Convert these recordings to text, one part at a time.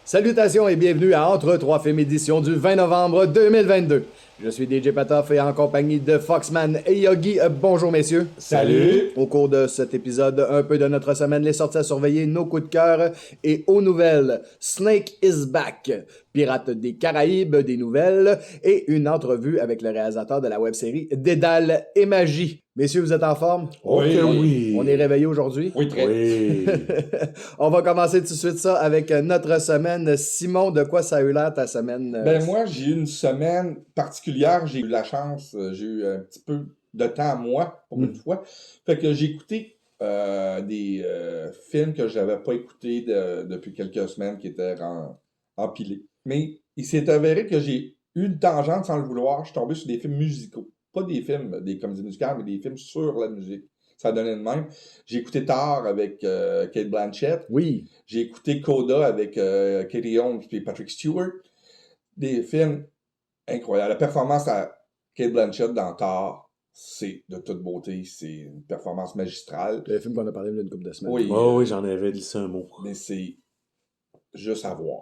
Salutations et bienvenue à Entre trois films édition du 20 novembre 2022. Je suis DJ Patoff et en compagnie de Foxman et Yogi. Bonjour messieurs. Salut! Au cours de cet épisode, un peu de notre semaine, les sorties à surveiller, nos coups de cœur et aux nouvelles. Snake is back, Pirates des Caraïbes, des nouvelles et une entrevue avec le réalisateur de la web-série Dédale et Magie. Messieurs, vous êtes en forme? Oui. On est réveillés aujourd'hui? Oui, très. Oui. On va commencer tout de suite ça avec notre semaine. Simon, de quoi ça a eu l'air ta semaine? Moi, j'ai eu une semaine particulière. J'ai eu la chance, j'ai eu un petit peu de temps à moi, pour une fois. Fait que j'ai écouté des films que je n'avais pas écoutés depuis quelques semaines qui étaient empilés. Mais il s'est avéré que j'ai eu une tangente sans le vouloir. Je suis tombé sur des films musicaux. Pas des films, des comédies musicales, mais des films sur la musique. Ça donnait de même. J'ai écouté Tar avec Cate Blanchett. Oui. J'ai écouté Coda avec Katie Holmes et Patrick Stewart. Des films incroyables. La performance à Cate Blanchett dans Tar, c'est de toute beauté. C'est une performance magistrale. Le film qu'on a parlé d'une couple de semaines. Oui. Oui, j'en avais glissé un mot. Mais c'est juste à voir.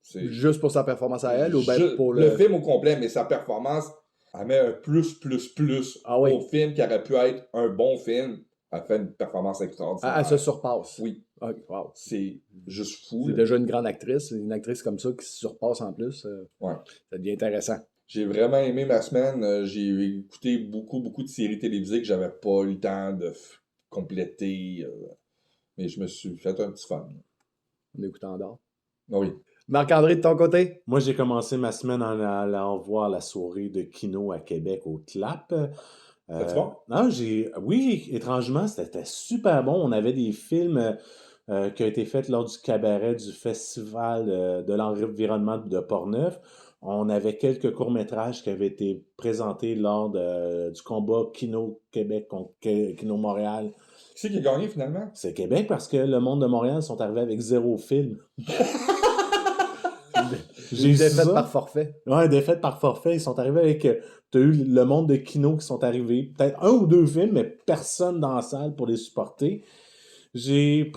C'est Juste pour sa performance à elle ou bien pour le film au complet, mais sa performance, elle met un plus oui. au film qui aurait pu être un bon film. Elle fait une performance extraordinaire. Elle se surpasse. Oui. Okay, wow. C'est juste fou. C'est déjà une grande actrice. Une actrice comme ça qui se surpasse en plus. Ouais. Ça devient intéressant. J'ai vraiment aimé ma semaine. J'ai écouté beaucoup de séries télévisées que j'avais pas eu le temps de compléter. Mais je me suis fait un petit fun. En écoutant d'or. Oui. Marc-André, de ton côté? Moi, j'ai commencé ma semaine en allant voir la soirée de Kino à Québec au Clap. C'était bon? Non, oui, étrangement, c'était super bon. On avait des films qui ont été faits lors du cabaret du Festival de l'environnement de Portneuf. On avait quelques courts-métrages qui avaient été présentés lors du combat Kino Québec contre Kino Montréal. Qui c'est qui a gagné finalement? C'est Québec parce que le monde de Montréal sont arrivés avec 0 film. J'ai défaite par forfait. Ouais, défaite par forfait. Ils sont arrivés avec... T'as eu le monde de Kino qui sont arrivés. Peut-être 1 ou 2 films, mais personne dans la salle pour les supporter. J'ai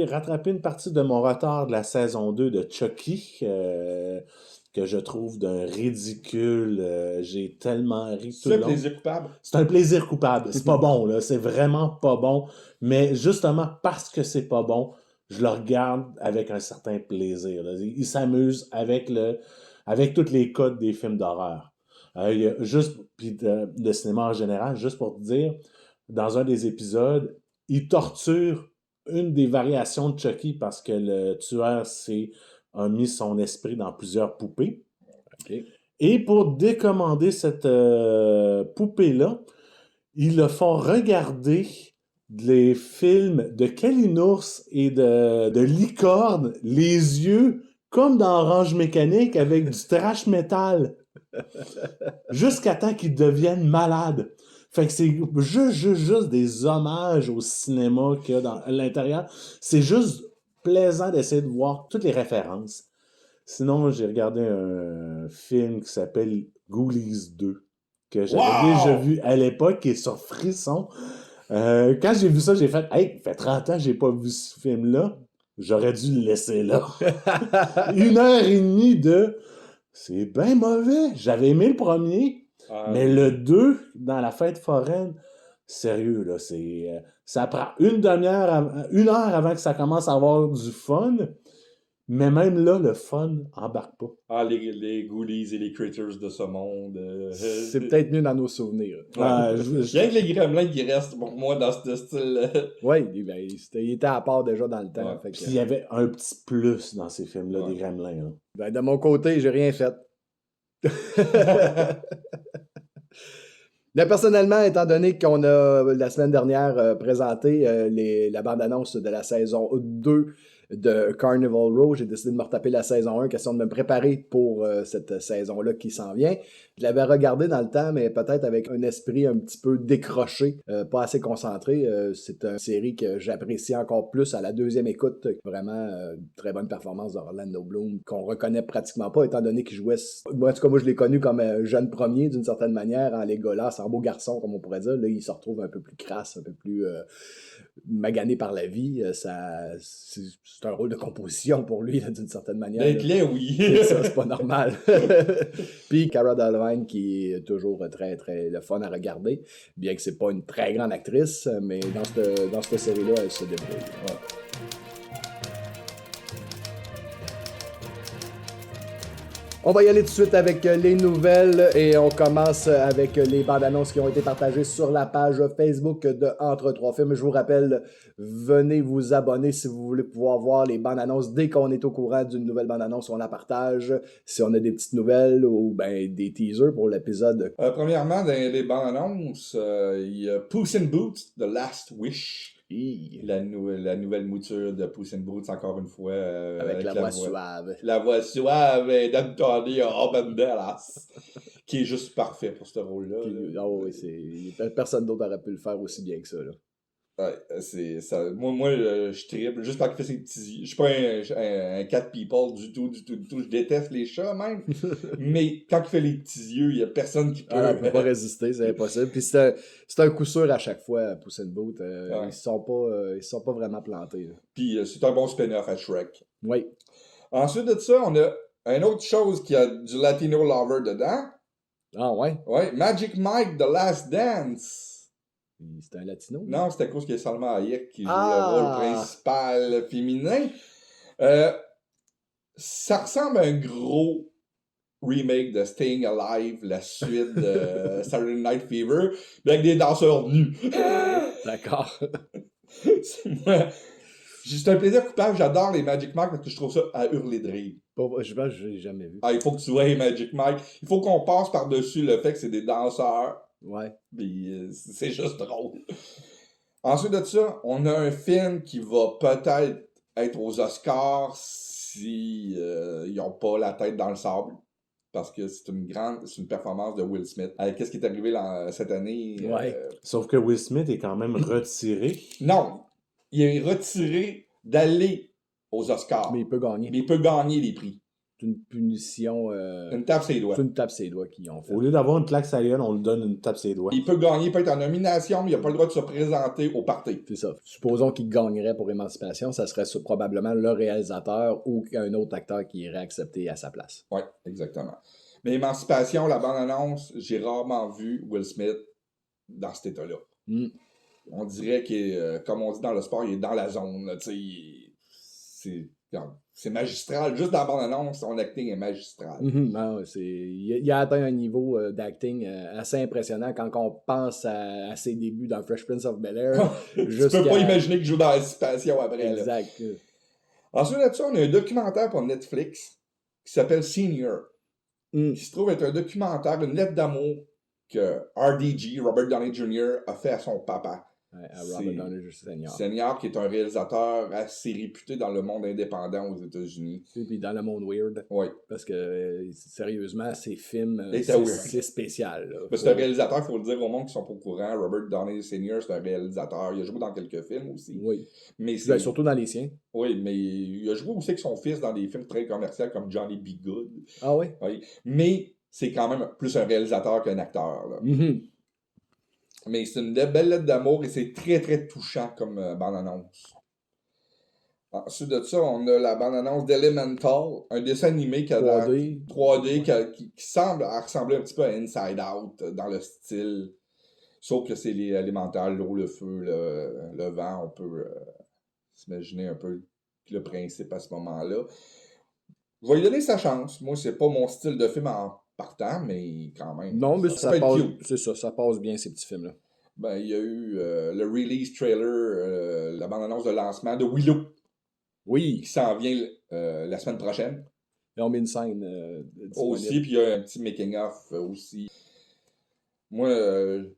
rattrapé une partie de mon retard de la saison 2 de Chucky, que je trouve d'un ridicule. J'ai tellement ri tout le long. C'est un plaisir coupable. C'est un plaisir coupable. C'est pas bon, là. C'est vraiment pas bon. Mais justement, parce que c'est pas bon, je le regarde avec un certain plaisir. Là. Il s'amuse avec toutes les codes des films d'horreur. Puis de cinéma en général, juste pour te dire, dans un des épisodes, il torture une des variations de Chucky parce que le tueur a mis son esprit dans plusieurs poupées. Okay. Et pour décommander cette poupée-là, ils le font regarder les films de Kalinours et de Licorne, les yeux comme dans Orange Mécanique avec du trash metal. Jusqu'à temps qu'ils deviennent malades. Fait que c'est juste des hommages au cinéma qu'il y a dans l'intérieur. C'est juste plaisant d'essayer de voir toutes les références. Sinon, j'ai regardé un film qui s'appelle Ghoulies 2, que j'avais déjà vu à l'époque, qui est sur Frisson. Quand j'ai vu ça, j'ai fait « Hey, ça fait 30 ans que j'ai pas vu ce film-là. J'aurais dû le laisser là. » 1h30 de... C'est bien mauvais. J'avais aimé le premier, mais le 2, dans la fête foraine, sérieux, là, ça prend une heure avant que ça commence à avoir du fun. Mais même là, le fun embarque pas. Ah, les Ghoulies et les Critters de ce monde. C'est peut-être mieux dans nos souvenirs. Rien que les Gremlins qui restent pour moi dans ce style. Oui, il était à part déjà dans le temps. Ouais. Puis il y avait un petit plus dans ces films-là, des Gremlins. Là. Ben, de mon côté, j'ai rien fait. Mais personnellement, étant donné qu'on a la semaine dernière présenté la bande-annonce de la saison 2 de Carnival Row, j'ai décidé de me retaper la saison 1, question de me préparer pour cette saison-là qui s'en vient. Je l'avais regardé dans le temps, mais peut-être avec un esprit un petit peu décroché, pas assez concentré. C'est une série que j'apprécie encore plus à la deuxième écoute. Vraiment, très bonne performance d'Orlando Bloom, qu'on reconnaît pratiquement pas, étant donné qu'il jouait... Moi, en tout cas, moi, je l'ai connu comme jeune premier, d'une certaine manière, en Legolas, en beau garçon, comme on pourrait dire. Là, il se retrouve un peu plus crasse, un peu plus magané par la vie. C'est un rôle de composition pour lui, là, d'une certaine manière. D'être laid, oui. C'est ça, c'est pas normal. Puis Cara Delevingne, qui est toujours très, très le fun à regarder, bien que c'est pas une très grande actrice, mais dans cette série-là, elle se débrouille. Ouais. On va y aller tout de suite avec les nouvelles et on commence avec les bandes annonces qui ont été partagées sur la page Facebook de Entre Trois Films. Je vous rappelle, venez vous abonner si vous voulez pouvoir voir les bandes annonces dès qu'on est au courant d'une nouvelle bande annonce, on la partage. Si on a des petites nouvelles ou ben des teasers pour l'épisode. Premièrement, dans les bandes annonces, il y a Puss in Boots, The Last Wish. La nouvelle mouture de Puss in Boots, encore une fois. Avec la voix suave. La voix suave d'Anthony Banderas, qui est juste parfait pour ce rôle-là. Oui, personne d'autre n'aurait pu le faire aussi bien que ça. Là. Ouais, c'est ça. Moi, je triple juste quand il fait ses petits yeux. Je suis pas un cat people du tout. Je déteste les chats, même. Mais quand il fait les petits yeux, il y a personne qui peut... on peut pas résister, c'est impossible. Puis c'est un coup sûr à chaque fois, Puss in Boots. Ouais. Ils sont pas vraiment plantés. Là. Puis c'est un bon spin-off à Shrek. Oui. Ensuite de ça, on a une autre chose qui a du Latino Lover dedans. Ah ouais? Ouais, Magic Mike, The Last Dance. C'était un latino? Non, c'était à cause qu'il y a Salma Hayek qui joue le Ah! rôle principal féminin. Ça ressemble à un gros remake de Staying Alive, la suite de Saturday Night Fever, mais avec des danseurs nus. D'accord. C'est un plaisir coupable, j'adore les Magic Mike parce que je trouve ça à hurler de rire. Je pense que je l'ai jamais vu. Ah, il faut que tu vois Magic Mike. Il faut qu'on passe par-dessus le fait que c'est des danseurs. Ouais. Puis c'est juste drôle. Ensuite de ça, on a un film qui va peut-être être aux Oscars si ils n'ont pas la tête dans le sable. Parce que c'est une performance de Will Smith. Qu'est-ce qui est arrivé cette année? Ouais. Sauf que Will Smith est quand même retiré. Non, il est retiré d'aller aux Oscars. Mais il peut gagner. Mais il peut gagner les prix. C'est une punition. Une tape ses doigts. C'est une tape ses doigts qu'ils ont fait. Au lieu d'avoir une claque sa gueule, on lui donne une tape ses doigts. Il peut gagner, il peut être en nomination, mais il n'a pas le droit de se présenter au party. C'est ça. Supposons qu'il gagnerait pour Émancipation, ça serait probablement le réalisateur ou un autre acteur qui irait accepter à sa place. Oui, exactement. Mais Émancipation, la bande-annonce, j'ai rarement vu Will Smith dans cet état-là. Mm. On dirait qu'il est, comme on dit dans le sport, il est dans la zone. Là, c'est magistral. Juste dans la bande-annonce, son acting est magistral. Non, il a atteint un niveau d'acting assez impressionnant quand on pense à ses débuts dans Fresh Prince of Bel-Air. Tu peux pas imaginer qu'il joue dans Émancipation après. Exact. Là. Ensuite de ça, on a un documentaire pour Netflix qui s'appelle Senior. Qui se trouve être un documentaire, une lettre d'amour que RDG, Robert Downey Jr., a fait à son papa. À Robert Downey Jr. Senior, qui est un réalisateur assez réputé dans le monde indépendant aux États-Unis. Et puis dans le monde weird. Oui. Parce que, sérieusement, ces films, c'est spécial. Là. C'est un réalisateur, il faut le dire au monde qui sont pas au courant. Robert Downey Sr., c'est un réalisateur. Il a joué dans quelques films aussi. Oui. Mais surtout dans les siens. Oui, mais il a joué aussi avec son fils dans des films très commerciaux comme Johnny B. Good. Ah oui? Oui. Mais c'est quand même plus un réalisateur qu'un acteur. Là. Mais c'est une belle lettre d'amour et c'est très, très touchant comme bande-annonce. Ensuite de ça, on a la bande-annonce d'Elemental, un dessin animé qui a 3D qui semble ressembler un petit peu à Inside Out dans le style. Sauf que c'est l'élémental, l'eau, le feu, le vent. On peut s'imaginer un peu le principe à ce moment-là. Je vais lui donner sa chance. Moi, c'est pas mon style de film en partant, mais quand même. Non, mais ça passe, c'est ça passe bien, ces petits films-là. Ben, il y a eu le release trailer, la bande-annonce de lancement de Willow. Oui. Qui s'en vient la semaine prochaine. Ils ont mis une scène aussi, puis il y a un petit making-of aussi. Moi,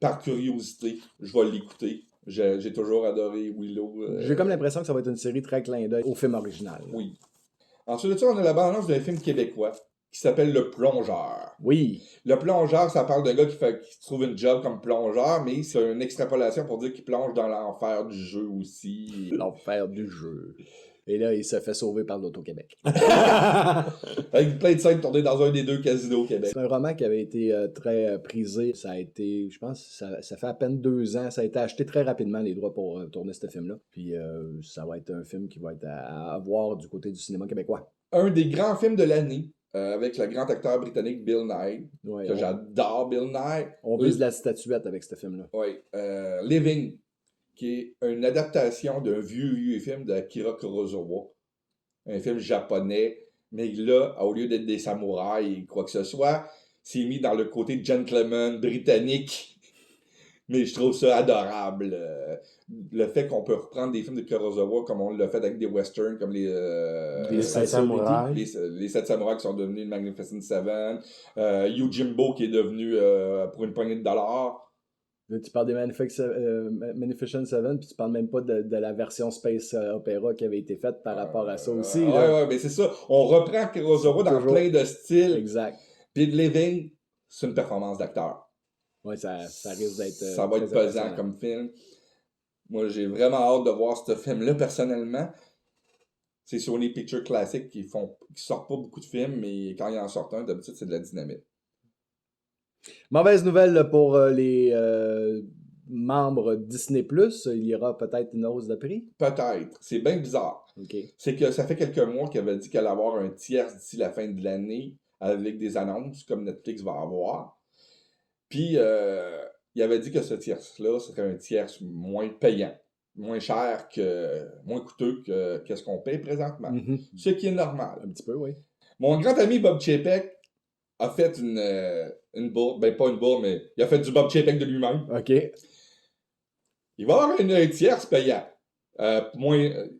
par curiosité, je vais l'écouter. J'ai toujours adoré Willow. J'ai comme l'impression que ça va être une série très clin d'œil au film original. Oui. Ensuite de ça, on a la bande-annonce d'un film québécois qui s'appelle Le Plongeur. Oui. Le plongeur, ça parle d'un gars qui trouve une job comme plongeur, mais c'est une extrapolation pour dire qu'il plonge dans l'enfer du jeu aussi. L'enfer du jeu. Et là, il se fait sauver par l'Auto-Québec. Avec plein de scènes tournées dans un des 2 casinos au Québec. C'est un roman qui avait été très prisé. Ça a été, je pense, ça fait à peine 2 ans. Ça a été acheté très rapidement, les droits pour tourner ce film-là. Puis ça va être un film qui va être à voir du côté du cinéma québécois. Un des grands films de l'année, avec le grand acteur britannique Bill Nighy, Ouais, que j'adore Bill Nighy. on vise la statuette avec ce film-là. Oui, Living, qui est une adaptation d'un vieux film d'Akira Kurosawa. Un film japonais, mais là, au lieu d'être des samouraïs, quoi que ce soit, c'est mis dans le côté gentleman britannique. Mais je trouve ça adorable. Le fait qu'on peut reprendre des films de Kurosawa comme on l'a fait avec des westerns, comme les 7 samouraïs. les 7 samouraïs qui sont devenus le Magnificent Seven, Yojimbo qui est devenu pour une poignée de dollars. Là, tu parles des Magnificent Seven, puis tu parles même pas de la version Space Opera qui avait été faite par rapport à ça aussi. Ouais, mais c'est ça. On reprend Kurosawa dans Toujours. plein de styles. Exact. Puis Living, c'est une performance d'acteur. Ouais, ça risque d'être. Ça va être très pesant impressionnant. comme film. Moi, j'ai vraiment hâte de voir ce film-là, personnellement. C'est Sony Pictures Classic qui sortent pas beaucoup de films, mais quand ils en sortent un, d'habitude, c'est de la dynamite. Mauvaise nouvelle pour les membres Disney+. Il y aura peut-être une hausse de prix. Peut-être. C'est bien bizarre. OK. C'est que ça fait quelques mois qu'il avait dit qu'elle allait avoir un tiers d'ici la fin de l'année avec des annonces comme Netflix va avoir. Puis, il avait dit que ce tiers-là serait un tiers moins payant, moins coûteux que ce qu'on paye présentement. Mm-hmm. Ce qui est normal. Un petit peu, oui. Mon grand ami Bob Chapek a fait une bourre, ben pas une bourre, mais il a fait du Bob Chapek de lui-même. OK. Il va avoir un tiers payant,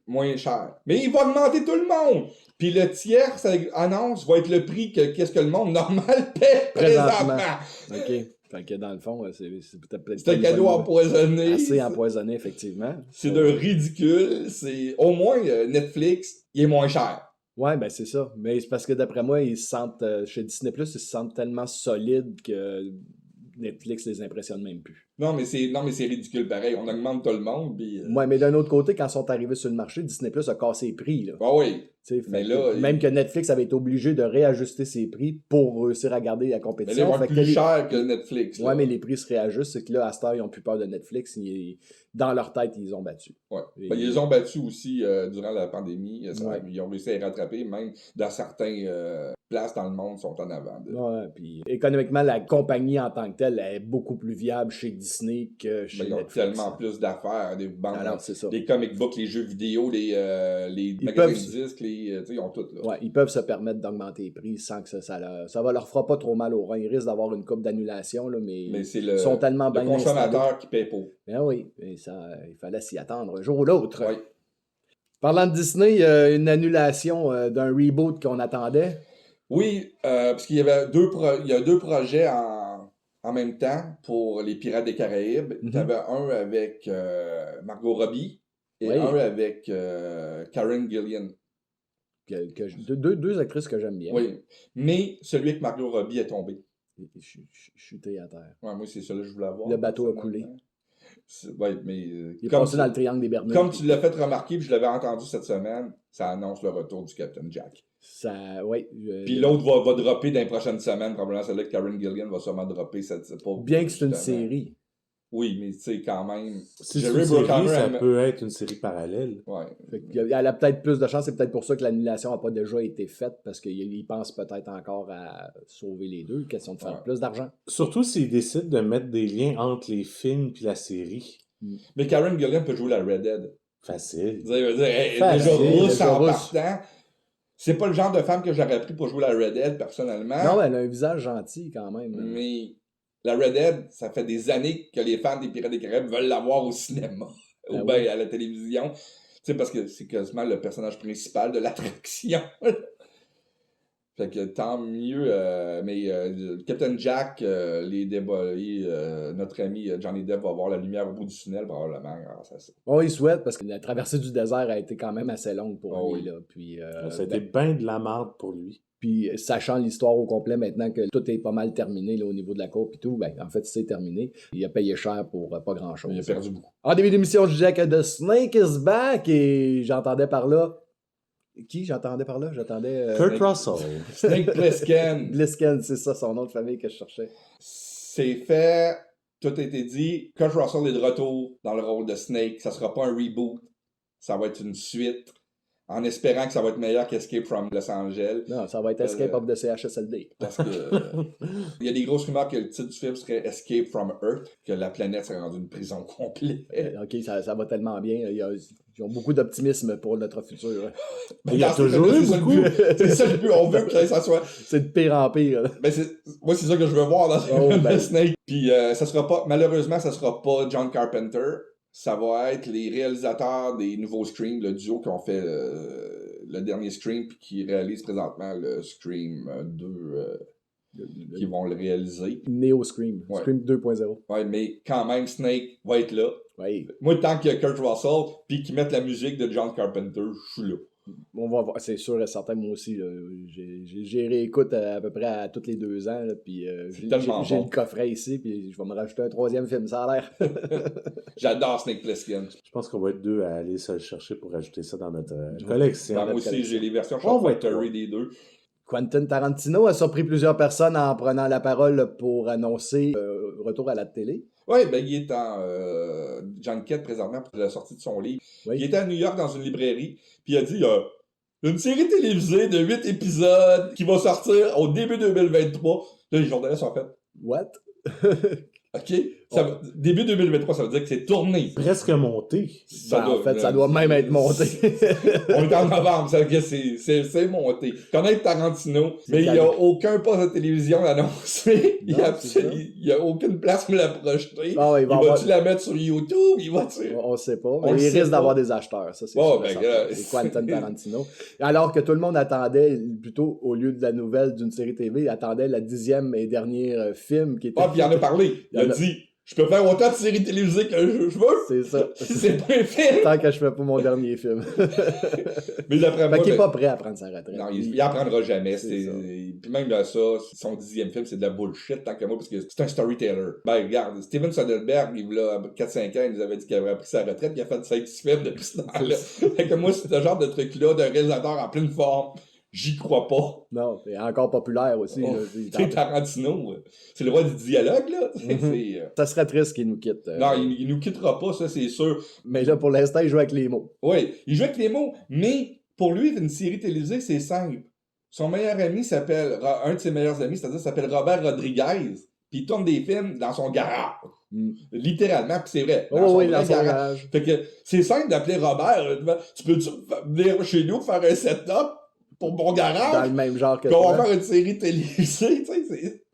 moins cher. Mais il va augmenter tout le monde. Puis le tiers, ça annonce, va être le prix qu'est-ce que le monde normal paie présentement. OK. Fait que dans le fond, c'est peut-être C'est un cadeau empoisonné. Assez empoisonné, effectivement. C'est de ridicule. C'est au moins Netflix, il est moins cher. Ouais, ben c'est ça. Mais c'est parce que d'après moi, ils se sentent chez Disney+, ils se sentent tellement solides que Netflix les impressionne même plus. Non, mais c'est ridicule pareil. On augmente tout le monde. Puis, Ouais, mais d'un autre côté, quand ils sont arrivés sur le marché, Disney+ a cassé les prix. Là. Ah oui. Mais là, même que Netflix avait été obligé de réajuster ses prix pour réussir à garder la Mais compétition. là, ils vont être plus cher que Netflix. Ouais, mais les prix se réajustent. C'est que là, à cette heure, ils n'ont plus peur de Netflix. Dans leur tête, ils ont battu. Ouais. Et... Ben, ils les ont battus aussi durant la pandémie. Ouais. Ils ont réussi à les rattraper, même dans certaines places dans le monde sont en avant. Ouais, puis économiquement, la compagnie en tant que telle est beaucoup plus viable chez Disney que chez ils ont Netflix. tellement plus d'affaires, des bandes, Alors, c'est ça. les comic books, les jeux vidéo, les magazines disques, ils ont tout. Là. Ouais, ils peuvent se permettre d'augmenter les prix sans que ça leur fera pas trop mal au rein. Ils risquent d'avoir une coupe d'annulation, mais c'est ils sont tellement bien le consommateur qui paye pour. Ben oui, et ça, il fallait s'y attendre un jour ou l'autre. Oui. Parlant de Disney, une annulation d'un reboot qu'on attendait. Oui, parce qu'il y avait il y a 2 projets en même temps pour les Pirates des Caraïbes. Il y avait un avec Margot Robbie et un avec Karen Gillan. Deux actrices que j'aime bien. Oui, mais celui avec Margot Robbie est tombé. Chuté à terre. Ouais, moi, c'est celui que je voulais avoir. Le bateau a coulé. Oui, mais... il est passé dans le triangle des Bermudes. Comme tu l'as fait remarquer, puis je l'avais entendu cette semaine, ça annonce le retour du Captain Jack. Puis l'autre va dropper dans les prochaines semaines, probablement celle-là que Karen Gillan va sûrement dropper. Bien que c'est une série. Oui, mais tu sais, quand même... Si c'est une série, ça peut être une série parallèle. Ouais. Elle a peut-être plus de chance. C'est peut-être pour ça que l'annulation n'a pas déjà été faite, parce qu'ils pensent peut-être encore à sauver les deux. Question de faire plus d'argent. Surtout s'ils décident de mettre des liens entre les films et la série. Mais Karen Gillan peut jouer la Red Dead. Facile. Déjà rousse en partant. C'est pas le genre de femme que j'aurais pris pour jouer la Red Dead, personnellement. Non, mais elle a un visage gentil, quand même. Mais la Red Dead, ça fait des années que les fans des Pirates des Caraïbes veulent la voir au cinéma. Ou bien à la télévision. Tu sais, parce que c'est quasiment le personnage principal de l'attraction. Fait que tant mieux, mais Captain Jack, notre ami Johnny Depp va voir la lumière au bout du tunnel probablement grâce à ça. On y souhaite parce que la traversée du désert a été quand même assez longue pour Oh lui. oui. Là. Puis, Ça a été bien de la merde pour lui. puis sachant l'histoire au complet maintenant que tout est pas mal terminé là, au niveau de la courbe et tout, ben en fait c'est terminé. Il a payé cher pour pas grand chose. Il a perdu beaucoup. En début d'émission, je disais que The Snake is back et j'entendais par là. Qui j'entendais par là? J'attendais. Kurt Russell. Snake Plissken. Blisken, c'est ça son nom de famille que je cherchais. C'est fait, tout a été dit. Kurt Russell est de retour dans le rôle de Snake. Ça sera pas un reboot, ça va être une suite. En espérant que ça va être meilleur qu'Escape from Los Angeles. Non, ça va être Escape of the CHSLD. Parce que il y a des grosses rumeurs que le titre du film serait Escape from Earth, que la planète serait rendue une prison complète. Ok, ça va tellement bien. Ils ont beaucoup d'optimisme pour notre futur. Il y a toujours eu beaucoup. C'est ça le but. On veut que ça soit. C'est de pire en pire. Ben moi, c'est ça que je veux voir dans ben. Snake. Puis ça sera pas, malheureusement, ça sera pas John Carpenter. Ça va être les réalisateurs des nouveaux Scream, le duo qui ont fait le dernier Scream puis qui réalisent présentement le Scream 2 qui vont le réaliser. Neo Scream. Ouais. Scream 2.0. Ouais, mais quand même, Snake va être là. Ouais. Moi, tant qu'il y a Kurt Russell puis qu'ils mettent la musique de John Carpenter, je suis là. On va voir, c'est sûr et certain, moi aussi. Là, j'ai réécoute à peu près à tous les 2 ans. Là, puis j'ai bon. le coffret ici, puis je vais me rajouter un 3e film, ça a l'air. J'adore Snake Plissken. Je pense qu'on va être 2 à aller se le chercher pour ajouter ça dans notre collection. Ben, moi aussi, j'ai les versions On va Shot être Factory des deux. Quentin Tarantino a surpris plusieurs personnes en prenant la parole pour annoncer retour à la télé. Oui, ben il est en junket présentement pour la sortie de son livre. Oui. Il était à New York dans une librairie, puis il a dit il y a une série télévisée de 8 épisodes qui va sortir au début 2023. Là, les journalistes ont fait What? OK? Début 2023, ça veut dire que c'est tourné. Presque monté. Ça doit même être monté. On est en novembre, ça veut dire que c'est monté. Connaître Tarantino, mais il n'y a aucun poste de télévision annoncé. Il n'y a aucune place pour la projeter. Ah, il va-tu la mettre sur YouTube? On ne sait pas, mais il risque d'avoir des acheteurs. Ça, c'est c'est Quentin Tarantino. Alors que tout le monde attendait, plutôt au lieu de la nouvelle d'une série TV, attendait la 10e et dernière film qui était... Ah, puis il en a parlé. Il a dit... Je peux faire autant de séries télévisées que je veux. C'est ça. C'est pas un film. Tant que je fais pas mon dernier film. Mais d'après moi... Fait qu'il est pas prêt à prendre sa retraite. Non, il apprendra jamais. Puis même là, ça, son 10e film, c'est de la bullshit tant que moi, parce que c'est un storyteller. Ben, regarde, Steven Soderbergh, il a 4-5 ans, il nous avait dit qu'il avait pris sa retraite, il a fait 5-6 films depuis ce temps-là. Fait que moi, c'est ce genre de truc-là, d'un réalisateur en pleine forme. J'y crois pas. Non, et encore populaire aussi. Oh, c'est Tarantino. C'est le roi du dialogue, là. Ça serait triste qu'il nous quitte. Non, il nous quittera pas, ça, c'est sûr. Mais là, pour l'instant, il joue avec les mots. Oui, il joue avec les mots, mais pour lui, une série télévisée, c'est simple. Son meilleur ami s'appelle, un de ses meilleurs amis, c'est-à-dire s'appelle Robert Rodriguez, puis il tourne des films dans son garage. Littéralement, puis c'est vrai. Dans son garage. Fait que c'est simple d'appeler Robert. Tu peux-tu venir chez nous faire un setup pour mon garage? Dans le même genre que toi. On toi. va faire une série télévisée, tu sais,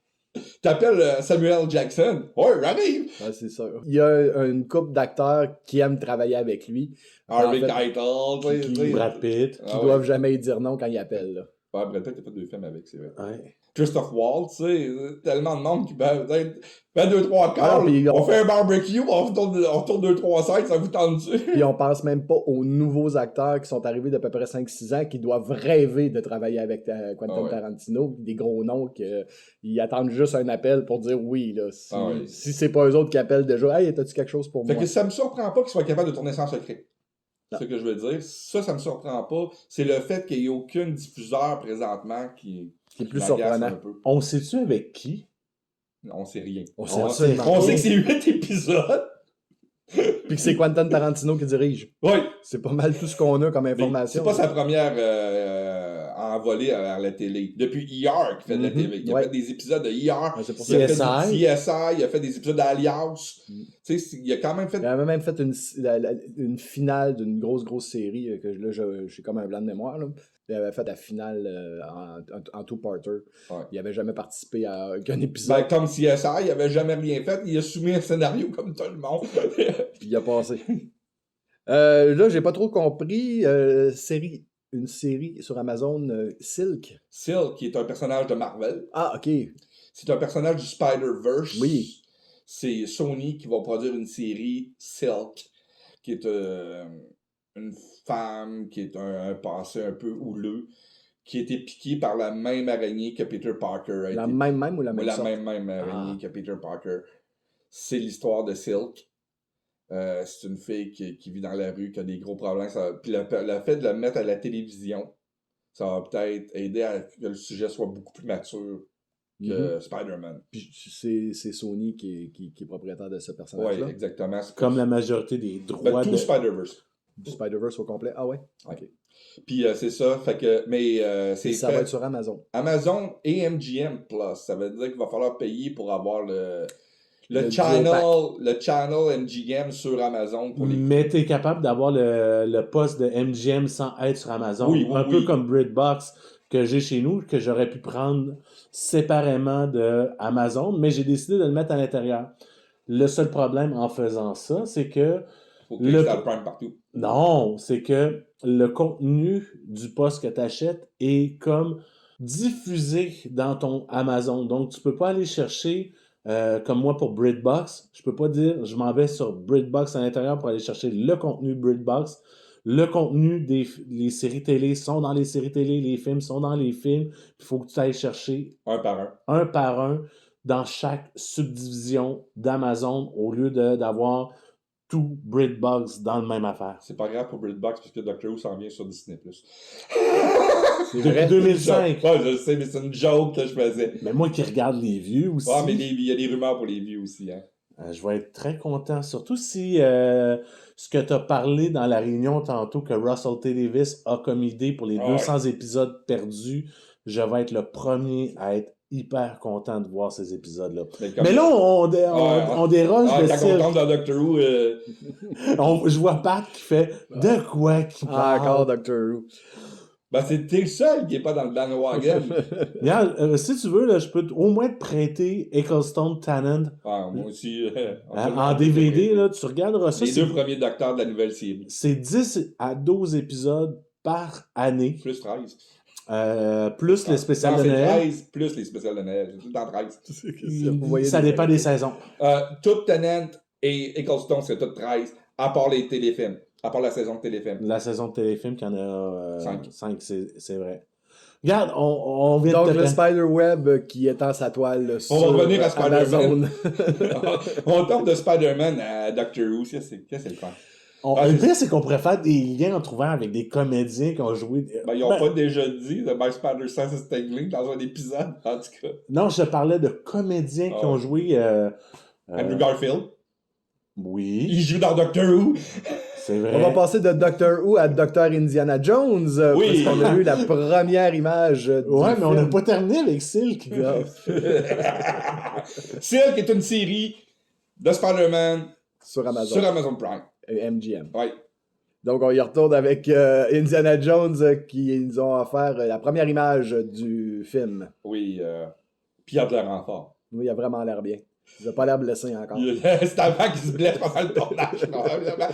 t'appelles Samuel Jackson. Ouais, j'arrive. Ouais, c'est sûr. Il y a une couple d'acteurs qui aiment travailler avec lui. Harvey Keitel, Brad Pitt. Qui doivent jamais dire non quand ils appellent. Là. Ouais, Brad Pitt, t'as fait 2 films avec, c'est vrai. Ouais. Christophe Waltz, tu sais, tellement de monde qui peut être 2-3 quarts. Ah, on fait un barbecue, on retourne 2-3 sites, ça vous tente-tu? Puis on pense même pas aux nouveaux acteurs qui sont arrivés d'à peu près 5-6 ans qui doivent rêver de travailler avec Quentin Tarantino, des gros noms qui attendent juste un appel pour dire oui. Là, si c'est pas eux autres qui appellent déjà, hey, t'as-tu quelque chose pour moi? Fait que ça me surprend pas qu'ils soient capables de tourner sans secret. C'est ce que je veux dire. Ça me surprend pas. C'est le fait qu'il n'y ait aucun diffuseur présentement qui est plus surprenant. On sait-tu avec qui? On sait rien. On sait que c'est 8 épisodes. Puis que c'est Quentin Tarantino qui dirige. Oui. C'est pas mal tout ce qu'on a comme information. C'est pas sa première envolée vers la télé. Depuis ER qu'il fait de la télé. Il a fait des épisodes de ER. Il a fait du CSI. Il a fait des épisodes d'Alias. Tu sais, il a quand même fait... Il a même fait une finale d'une grosse série que là, j'ai comme un blanc de mémoire. Là. Il avait fait la finale en two-parter. Ouais. Il n'avait jamais participé à aucun épisode. Ben, comme CSI, il n'avait jamais rien fait. Il a soumis un scénario comme tout le monde. Puis il a passé. Là, j'ai pas trop compris. Série une série sur Amazon, Silk. Silk, qui est un personnage de Marvel. Ah, OK. C'est un personnage du Spider-Verse. Oui. C'est Sony qui va produire une série, Silk, qui est une femme qui est un passé un peu houleux, qui a été piquée par la même araignée que Peter Parker. La même ou la même La sorte? même araignée que Peter Parker. C'est l'histoire de Silk. C'est une fille qui vit dans la rue, qui a des gros problèmes. Puis le fait de la mettre à la télévision, ça va peut-être aider à que le sujet soit beaucoup plus mature que Spider-Man. Puis c'est Sony qui est propriétaire de ce Oui, personnage-là. exactement. Comme la majorité des droits tout de... Spider-Verse. Du Spider-Verse au complet. Ah ouais? Ouais. OK. Puis c'est ça, fait que, mais c'est Et ça fait va être sur Amazon. Amazon et MGM Plus. Ça veut dire qu'il va falloir payer pour avoir le Le channel MGM sur Amazon pour les. Mais t'es capable d'avoir le poste de MGM sans être sur Amazon. Oui, Un peu comme BritBox que j'ai chez nous, que j'aurais pu prendre séparément de Amazon, mais j'ai décidé de le mettre à l'intérieur. Le seul problème en faisant ça, c'est que Faut que tu le Prime partout. non, c'est que le contenu du poste que tu achètes est comme diffusé dans ton Amazon. Donc, tu peux pas aller chercher, comme moi pour BritBox, je peux pas dire je m'en vais sur BritBox à l'intérieur pour aller chercher le contenu BritBox. Le contenu les séries télé sont dans les séries télé, les films sont dans les films. Il faut que tu ailles chercher Un par un dans chaque subdivision d'Amazon au lieu d'avoir tout BritBox dans le même affaire. C'est pas grave pour BritBox puisque Doctor Who s'en vient sur Disney+. C'est Depuis vrai. 2005. Ouais, je sais, mais c'est une joke que je faisais. Mais moi qui regarde les vieux aussi, Ah, mais il y a des rumeurs pour les vieux aussi, hein. je vais être très content. Surtout si ce que tu as parlé dans la réunion tantôt que Russell T. Davis a comme idée pour les 200 épisodes perdus, je vais être le premier à être hyper content de voir ces épisodes-là. Mais là, on déroge de T'es content dans Doctor Who. Je vois Pat qui fait « De quoi qu'il parle? » Encore Doctor Who. Ben, t'es le seul qui est pas dans le bandwagon. Regarde, si tu veux, là, je peux au moins te prêter Ecclestone Tennant. Ah, moi aussi. En DVD, là, tu regarderas ça. Les deux premiers docteurs de la nouvelle série. C'est 10 à 12 épisodes par année. Plus 13. Plus les spéciales de Noël. 13 plus les spéciales de Noël. C'est tout le temps 13. Ça dépend des saisons. Tout Tennant et Ecclestone, c'est tout 13, à part les téléfilms. À part la saison de téléfilm. La saison de téléfilm, qu'il y en a 5, c'est vrai. Regarde, on vient donc, de te le Spider-Web qui étend sa toile sur on va revenir à Amazon. On tombe de Spider-Man à Doctor Who. C'est le fun. Le pire, c'est qu'on pourrait faire des liens en trouvant avec des comédiens qui ont joué. Ben, ils n'ont pas déjà dit The My Spider-Sense is Tingling dans un épisode, en tout cas. Non, je te parlais de comédiens qui ont joué. Andrew Garfield. Oui. Il joue dans Doctor Who. C'est vrai. On va passer de Doctor Who à Docteur Indiana Jones. Oui. Parce qu'on a eu la première image. Ouais, mais on n'a pas terminé avec Silk. Silk est une série de Spider-Man sur Amazon. Sur Amazon Prime. MGM. Oui. Donc, on y retourne avec Indiana Jones qui nous ont offert la première image du film. Oui. Puis il a de l'air en forme. Oui, il a vraiment l'air bien. Il n'a pas l'air blessé encore. C'est avant qu'il se blesse pendant le tournage, probablement.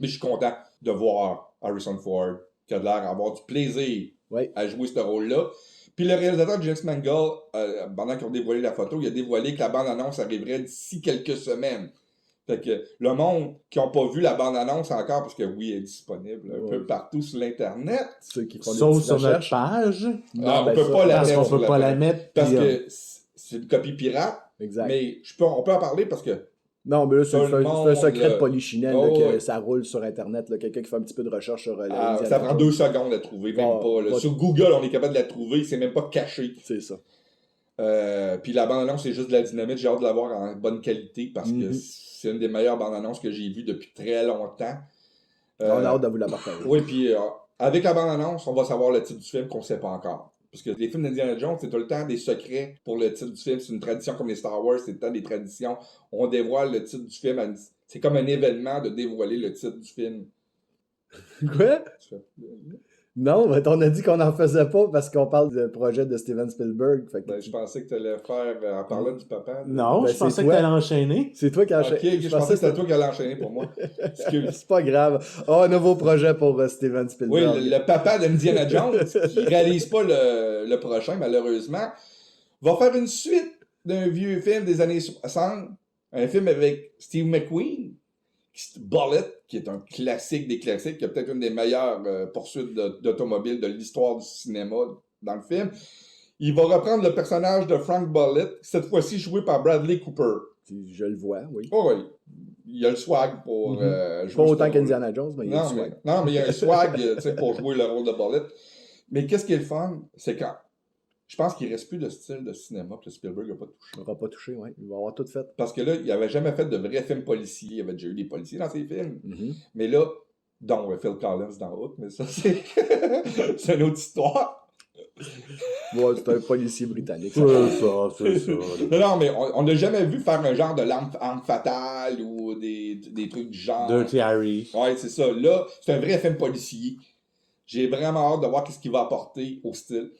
Mais je suis content de voir Harrison Ford qui a de l'air d'avoir du plaisir à jouer ce rôle-là. Puis le réalisateur James Mangold, pendant qu'ils ont dévoilé la photo, il a dévoilé que la bande-annonce arriverait d'ici quelques semaines. Fait que le monde qui n'a pas vu la bande-annonce encore, parce que oui, elle est disponible un peu partout sur l'Internet. Ceux qui font Sauf des sur notre recherches. page. Non, on peut pas la parce mettre. qu'on peut pas la mettre. Parce puis, que c'est une copie pirate. Exact. Mais on peut en parler parce que. Non, mais là, c'est un secret de là. polichinelle Oh, que ouais. ça roule sur Internet. Quelqu'un qui fait un petit peu de recherche sur Ça prend 2 secondes à trouver, même pas. Là. Sur Google, on est capable de la trouver, c'est même pas caché. C'est ça. Puis la bande-annonce, c'est juste de la dynamite. J'ai hâte de la voir en bonne qualité parce que c'est une des meilleures bandes-annonces que j'ai vues depuis très longtemps. On a hâte de vous la partager. Oui, puis avec la bande-annonce, on va savoir le titre du film qu'on sait pas encore. Parce que les films d'Indiana Jones, c'est tout le temps des secrets pour le titre du film. C'est une tradition comme les Star Wars, c'est tout le temps des traditions. On dévoile le titre du film. C'est comme un événement de dévoiler le titre du film. Quoi? Non, mais on a dit qu'on n'en faisait pas parce qu'on parle de projet de Steven Spielberg. Fait que Ben, je pensais que tu allais faire en parlant du papa. Non, Ben, je c'est pensais que toi. tu allais enchaîner. c'est toi qui as Ok, je pensais que c'était toi qui allais enchaîner pour moi. Excuse. C'est pas grave. Oh, un nouveau projet pour Steven Oui, Spielberg. le papa d'Indiana Jones, qui réalise pas le prochain, malheureusement, va faire une suite d'un vieux film des années 60. Un film avec Steve McQueen, Bullet, qui est un classique des classiques, qui est peut-être une des meilleures poursuites d'automobile de l'histoire du cinéma dans le film. Il va reprendre le personnage de Frank Bullet, cette fois-ci joué par Bradley Cooper. Je le vois, oui. Oh oui, il a le swag pour jouer Pas ce autant rôle. qu'Indiana Jones, mais il y a Non, du mais, swag. non, mais il y a un swag tu sais, pour jouer le rôle de Bullet. Mais qu'est-ce qui est le fun? C'est quand je pense qu'il ne reste plus de style de cinéma que Spielberg n'a pas touché. Il n'aura pas touché, oui. Il va avoir tout fait. Parce que là, il n'avait jamais fait de vrais films policiers. Il avait déjà eu des policiers dans ses films. Mhm. Mais là, dont Phil Collins dans Hook, mais ça, c'est c'est une autre histoire. Ouais, c'est un policier britannique. ça. C'est ça. Non, mais on n'a jamais vu faire un genre de l'arme fatale ou des trucs du genre. Dirty Harry. Ouais, c'est ça. Là, c'est un vrai film policier. J'ai vraiment hâte de voir ce qu'il va apporter au style.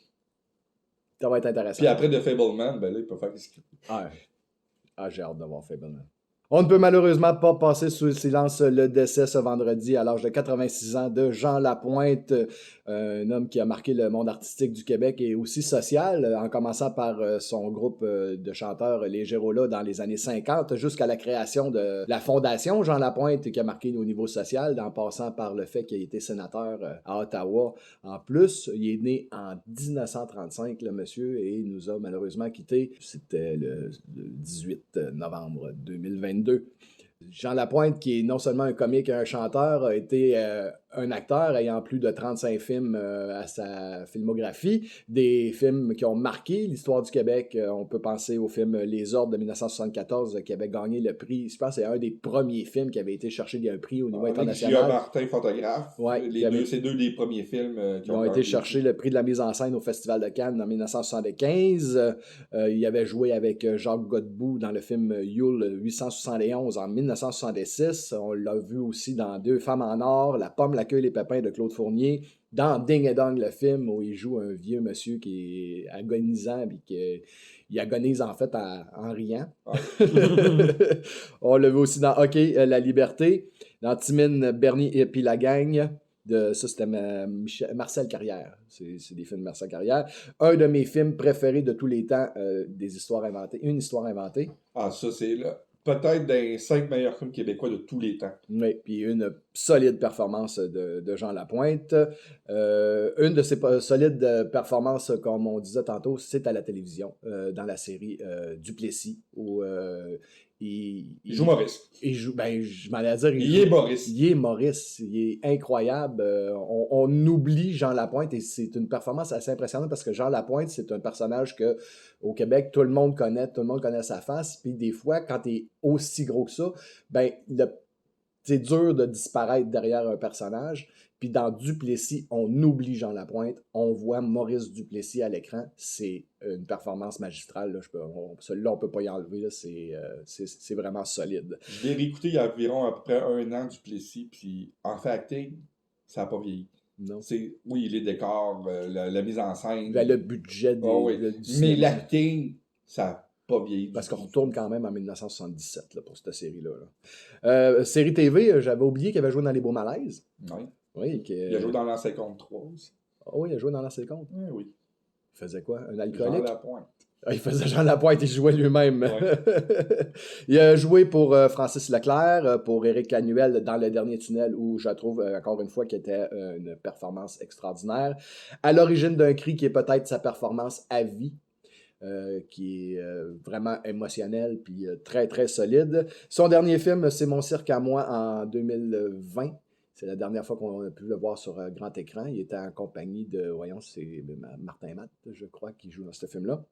Ça va être intéressant. Puis après The Fableman, ben là, il peut faire ce qu'il veut. J'ai hâte de voir Fableman. On ne peut malheureusement pas passer sous le silence le décès ce vendredi à l'âge de 86 ans de Jean Lapointe, un homme qui a marqué le monde artistique du Québec et aussi social, en commençant par son groupe de chanteurs Les Gérolas dans les années 50, jusqu'à la création de la fondation Jean Lapointe qui a marqué au niveau social, en passant par le fait qu'il a été sénateur à Ottawa. En plus, il est né en 1935, le monsieur, et il nous a malheureusement quittés. C'était le 18 novembre 2022. Jean Lapointe, qui est non seulement un comique et un chanteur, a été un acteur ayant plus de 35 films à sa filmographie, des films qui ont marqué l'histoire du Québec. On peut penser au film Les Ordres de 1974 qui avait gagné le prix. Je pense que c'est un des premiers films qui avait été cherché un prix au niveau Avec international. Gia Martin, photographe. Ouais, C'est deux des premiers films qui ont été chercher le prix de la mise en scène au Festival de Cannes en 1975. Il avait joué avec Jacques Godbout dans le film Yule 871 en 1966. On l'a vu aussi dans Deux femmes en or, La pomme, l'accueil, les pépins de Claude Fournier. Dans Ding et Dong, le film où il joue un vieux monsieur qui est agonisant et qu'il agonise en fait en riant. On l'a vu aussi dans OK, La Liberté, dans Timine, Bernie et puis la gang. Ça, c'était Marcel Carrière. C'est des films de Marcel Carrière. Un de mes films préférés de tous les temps, des histoires inventées. Une histoire inventée. Ah, ça, c'est là. Peut-être des 5 meilleurs films québécois de tous les temps. Oui, puis une solide performance de Jean Lapointe. Une de ses solides performances, comme on disait tantôt, c'est à la télévision, dans la série Duplessis, où il joue Maurice. Je m'en allais dire, il est Maurice. Il est Maurice. Il est incroyable. On oublie Jean Lapointe et c'est une performance assez impressionnante parce que Jean Lapointe, c'est un personnage que au Québec, tout le monde connaît sa face. Puis des fois, quand tu es aussi gros que ça, c'est dur de disparaître derrière un personnage. Puis dans Duplessis, on oublie Jean Lapointe, on voit Maurice Duplessis à l'écran. C'est une performance magistrale. Là. Celui-là, on ne peut pas y enlever. Là. C'est vraiment solide. Je l'ai réécouté il y a environ à peu près 1 an, Duplessis, puis en fait, acting, ça n'a pas vieilli. Non. Oui, les décors, la mise en scène. Le budget du mais l'acting, ça n'a pas vieilli. Parce qu'on retourne quand même en 1977 là, pour cette série-là. Là. Série TV, j'avais oublié qu'il avait joué dans Les Beaux Malaises. Oui. Oui, il a joué dans l'Ancien Compte 3 aussi. Oui, il a joué dans l'Ancien Compte. Oui. Il faisait quoi? Un alcoolique? Jean Lapointe. Il faisait Jean Lapointe, il jouait lui-même. Ouais. Il a joué pour Francis Leclerc, pour Éric Canuel dans Le Dernier Tunnel, où je trouve, encore une fois, qu'il était une performance extraordinaire. À l'origine d'un cri qui est peut-être sa performance à vie. Qui est vraiment émotionnel puis très très solide. Son dernier film, c'est Mon cirque à moi en 2020. C'est la dernière fois qu'on a pu le voir sur grand écran. Il était en compagnie de, c'est Martin Matt, je crois, qui joue dans ce film-là.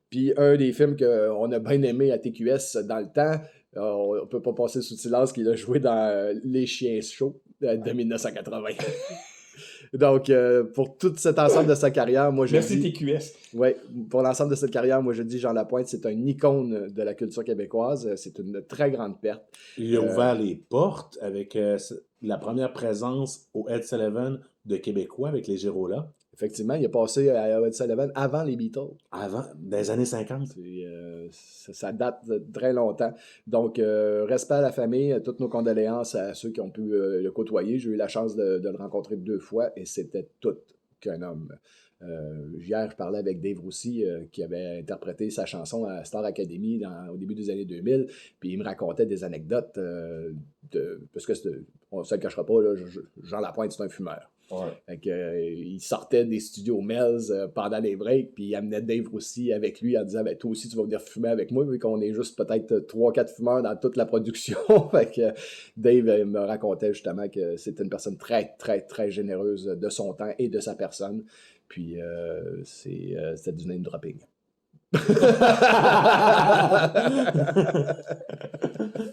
Puis un des films qu'on a bien aimé à TQS dans le temps, on ne peut pas passer sous silence qu'il a joué dans Les Chiens chauds de 1980. Donc, pour tout cet ensemble de sa carrière, moi, je Merci dis... TQS. Ouais, pour l'ensemble de cette carrière, moi, je dis Jean Lapointe, c'est un icône de la culture québécoise. C'est une très grande perte. Il a ouvert les portes avec la première présence au Ed Sullivan de Québécois avec les Girola. Effectivement, il a passé à Ed Sullivan avant les Beatles. Avant, dans les années 50. Ça date de très longtemps. Donc, respect à la famille, toutes nos condoléances à ceux qui ont pu le côtoyer. J'ai eu la chance de le rencontrer 2 fois et c'était tout qu'un homme. Hier, je parlais avec Dave Roussy qui avait interprété sa chanson à Star Academy au début des années 2000. Puis il me racontait des anecdotes parce que on ne se le cachera pas, là, Jean Lapointe, c'est un fumeur. Ouais. Fait que, il sortait des studios Melz pendant les breaks, puis il amenait Dave Roussy avec lui en disant toi aussi tu vas venir fumer avec moi, vu qu'on est juste peut-être 3-4 fumeurs dans toute la production. Fait que Dave me racontait justement que c'était une personne très, très, très généreuse de son temps et de sa personne. Puis c'était du name dropping.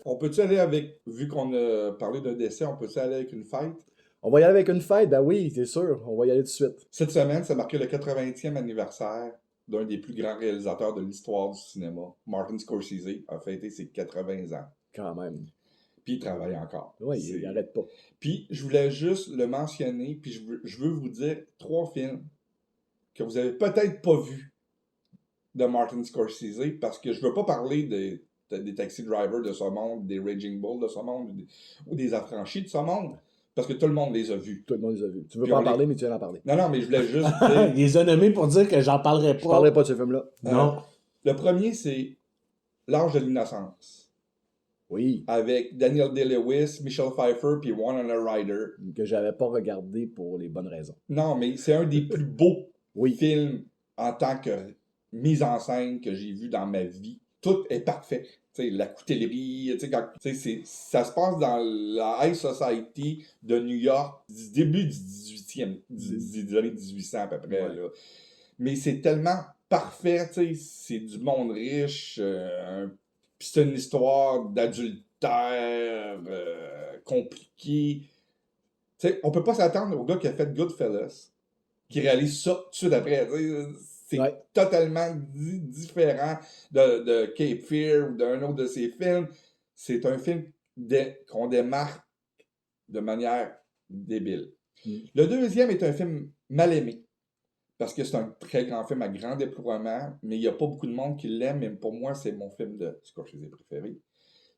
On peut-tu aller avec, vu qu'on a parlé d'un décès, on peut-tu aller avec une fête? On va y aller avec une fête, ben oui, c'est sûr, on va y aller tout de suite. Cette semaine, ça marquait le 80e anniversaire d'un des plus grands réalisateurs de l'histoire du cinéma. Martin Scorsese a fêté ses 80 ans. Quand même. Puis il travaille encore. Oui, il n'arrête pas. Puis je voulais juste le mentionner, puis je veux vous dire 3 films que vous avez peut-être pas vus de Martin Scorsese, parce que je veux pas parler des Taxi Drivers de ce monde, des Raging Bull de ce monde, ou des Affranchis de ce monde, parce que tout le monde les a vus. Tout le monde les a vus. Tu veux Puis pas on en parler, les- mais tu viens d'en parler. Non, mais je voulais juste dire... Il les a nommés pour dire que j'en parlerai pas. Je parlerai pas de ce film-là. Non. Le premier, c'est L'âge de l'innocence, Oui, avec Daniel Day-Lewis, Michelle Pfeiffer, puis Winona Ryder. que j'avais pas regardé pour les bonnes raisons. Non, mais c'est un des plus beaux Oui. films en tant que mise en scène que j'ai vu dans ma vie. Tout est parfait. T'sais, la coutellerie, ça se passe dans la high society de New York du début du 18e, des années 1800 à peu près. Ouais. Là. Mais c'est tellement parfait, c'est du monde riche, puis c'est une histoire d'adultère compliquée. On peut pas s'attendre au gars qui a fait Goodfellas, qui réalise ça tout de suite après. C'est totalement différent de Cape Fear ou d'un autre de ses films. C'est un film qu'on démarque de manière débile. Le deuxième est un film mal aimé, parce que c'est un très grand film à grand déploiement, mais il n'y a pas beaucoup de monde qui l'aime, mais pour moi, c'est mon film de Scorsese préféré.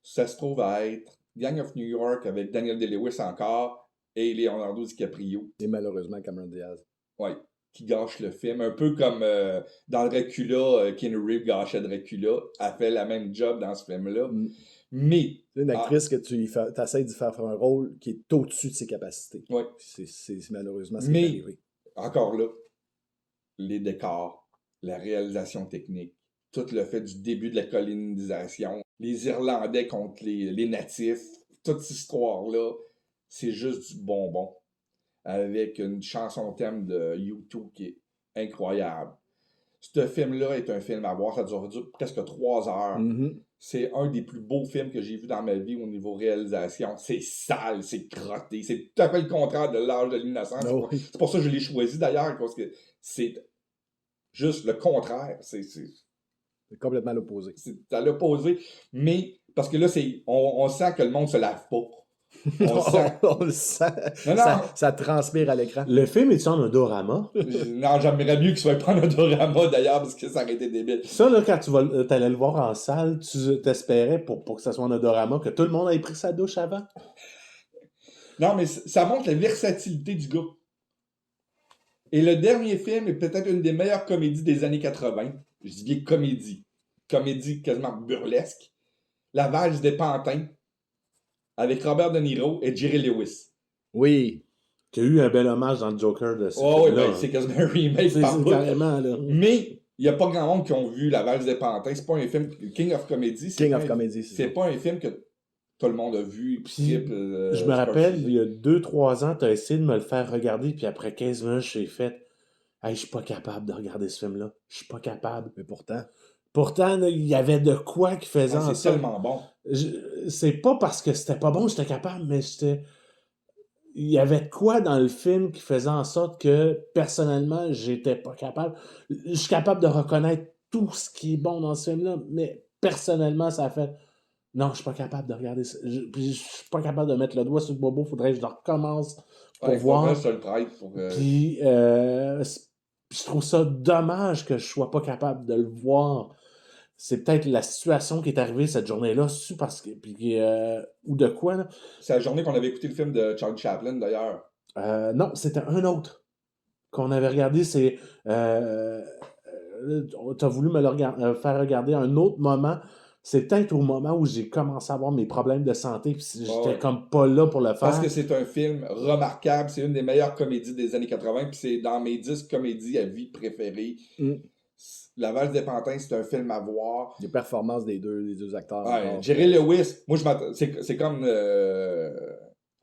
Ça se trouve à être Gang of New York avec Daniel Day-Lewis encore et Leonardo DiCaprio. Et malheureusement, Cameron Diaz. Oui, qui gâche le film. Un peu comme dans Dracula, Keanu Reeves gâchait Dracula, a fait la même job dans ce film-là. Mais... C'est une actrice que tu essaies de faire un rôle qui est au-dessus de ses capacités. Oui. C'est malheureusement ce qui est arrivé. Encore là, les décors, la réalisation technique, tout le fait du début de la colonisation, les Irlandais contre les natifs, toute cette histoire-là, c'est juste du bonbon. Avec une chanson thème de U2 qui est incroyable. Ce film-là est un film à voir, ça dure presque 3 heures. C'est un des plus beaux films que j'ai vu dans ma vie au niveau réalisation. C'est sale, c'est crotté, c'est tout à fait le contraire de L'âge de l'innocence. Oh oui. C'est pour ça que je l'ai choisi d'ailleurs, parce que c'est juste le contraire. C'est complètement l'opposé. C'est à l'opposé, mais parce que là, on sent que le monde se lave pas. On le sent. Non, ça transpire à l'écran. Le film est-tu en odorama? Non, j'aimerais mieux qu'il soit prendre un dorama d'ailleurs, parce que ça aurait été débile. Ça, là, quand tu allais le voir en salle, tu t'espérais pour que ça soit un odorama, que tout le monde ait pris sa douche avant? Non, mais ça montre la versatilité du gars. Et le dernier film est peut-être une des meilleures comédies des années 80. Je dis bien comédie. Comédie quasiment burlesque. La valse des pantins. Avec Robert De Niro et Jerry Lewis. Oui. Qui a eu un bel hommage dans le Joker de ce oui, film-là. ben, c'est quasiment un remake par bout. Carrément, là. Mais il n'y a pas grand monde qui ont vu La valse des pantins. C'est pas un film... King of Comedy. C'est pas un film que tout le monde a vu. Je me rappelle, il y a 2-3 ans, tu as essayé de me le faire regarder, puis après 15 minutes, j'ai fait « Hey, je suis pas capable de regarder ce film-là. Je suis pas capable. » Mais pourtant... Pourtant, là, il y avait de quoi qui faisait en c'est tellement bon. C'est pas parce que c'était pas bon que j'étais capable, mais il y avait quoi dans le film qui faisait en sorte que, personnellement, j'étais pas capable. Je suis capable de reconnaître tout ce qui est bon dans ce film-là, mais personnellement, ça a fait. Non, je suis pas capable de regarder ça. Puis je suis pas capable de mettre le doigt sur le bobo. Faudrait que je le recommence pour Ouais, il faudrait voir. que je te le prête pour. Puis je trouve ça dommage que je sois pas capable de le voir. C'est peut-être la situation qui est arrivée cette journée-là, c'est parce que. Puis, ou de quoi, là? C'est la journée qu'on avait écouté le film de Charlie Chaplin, d'ailleurs. Non, c'était un autre qu'on avait regardé. C'est. T'as voulu me le faire regarder un autre moment. C'est peut-être au moment où j'ai commencé à avoir mes problèmes de santé, puis j'étais Ouais. comme pas là pour le Parce faire. que c'est un film remarquable. C'est une des meilleures comédies des années 80. Puis c'est dans mes 10 comédies à vie préférées. La Valse des Pantins, c'est un film à voir. Les performances des deux acteurs. Ouais, encore. Jerry Lewis, moi, c'est comme.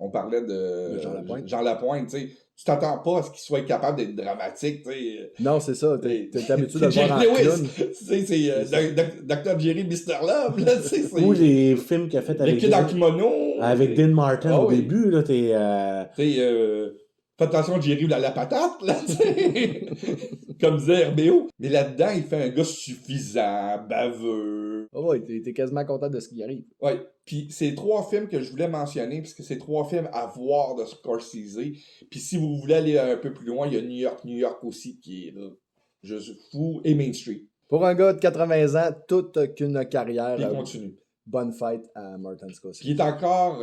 On parlait de De Jean Lapointe. Jean Lapointe, tu sais. Tu t'attends pas à ce qu'il soit capable d'être dramatique, tu sais. Non, c'est ça. T'es habitué de le C'est voir en Jerry clown. Lewis. C'est Dr. Jerry Mr. Love, là, tu sais. Ou les films qu'il a fait Le avec Kid en kimono. avec Dean Martin Ah au oui. début, là, t'es. Tu sais, fais attention, Jerry ou la patate, là, tu sais. Comme disait RBO. Mais là-dedans, il fait un gars suffisant, baveux. Oh, ouais, t'es quasiment content de ce qui arrive. Ouais. Puis c'est 3 films que je voulais mentionner, parce que c'est 3 films à voir de Scorsese. Puis si vous voulez aller un peu plus loin, il y a New York aussi, qui est là, juste fou, et Main Street. Pour un gars de 80 ans, toute qu'une carrière. Puis il continue. Bonne fête à Martin Scorsese. Qui est encore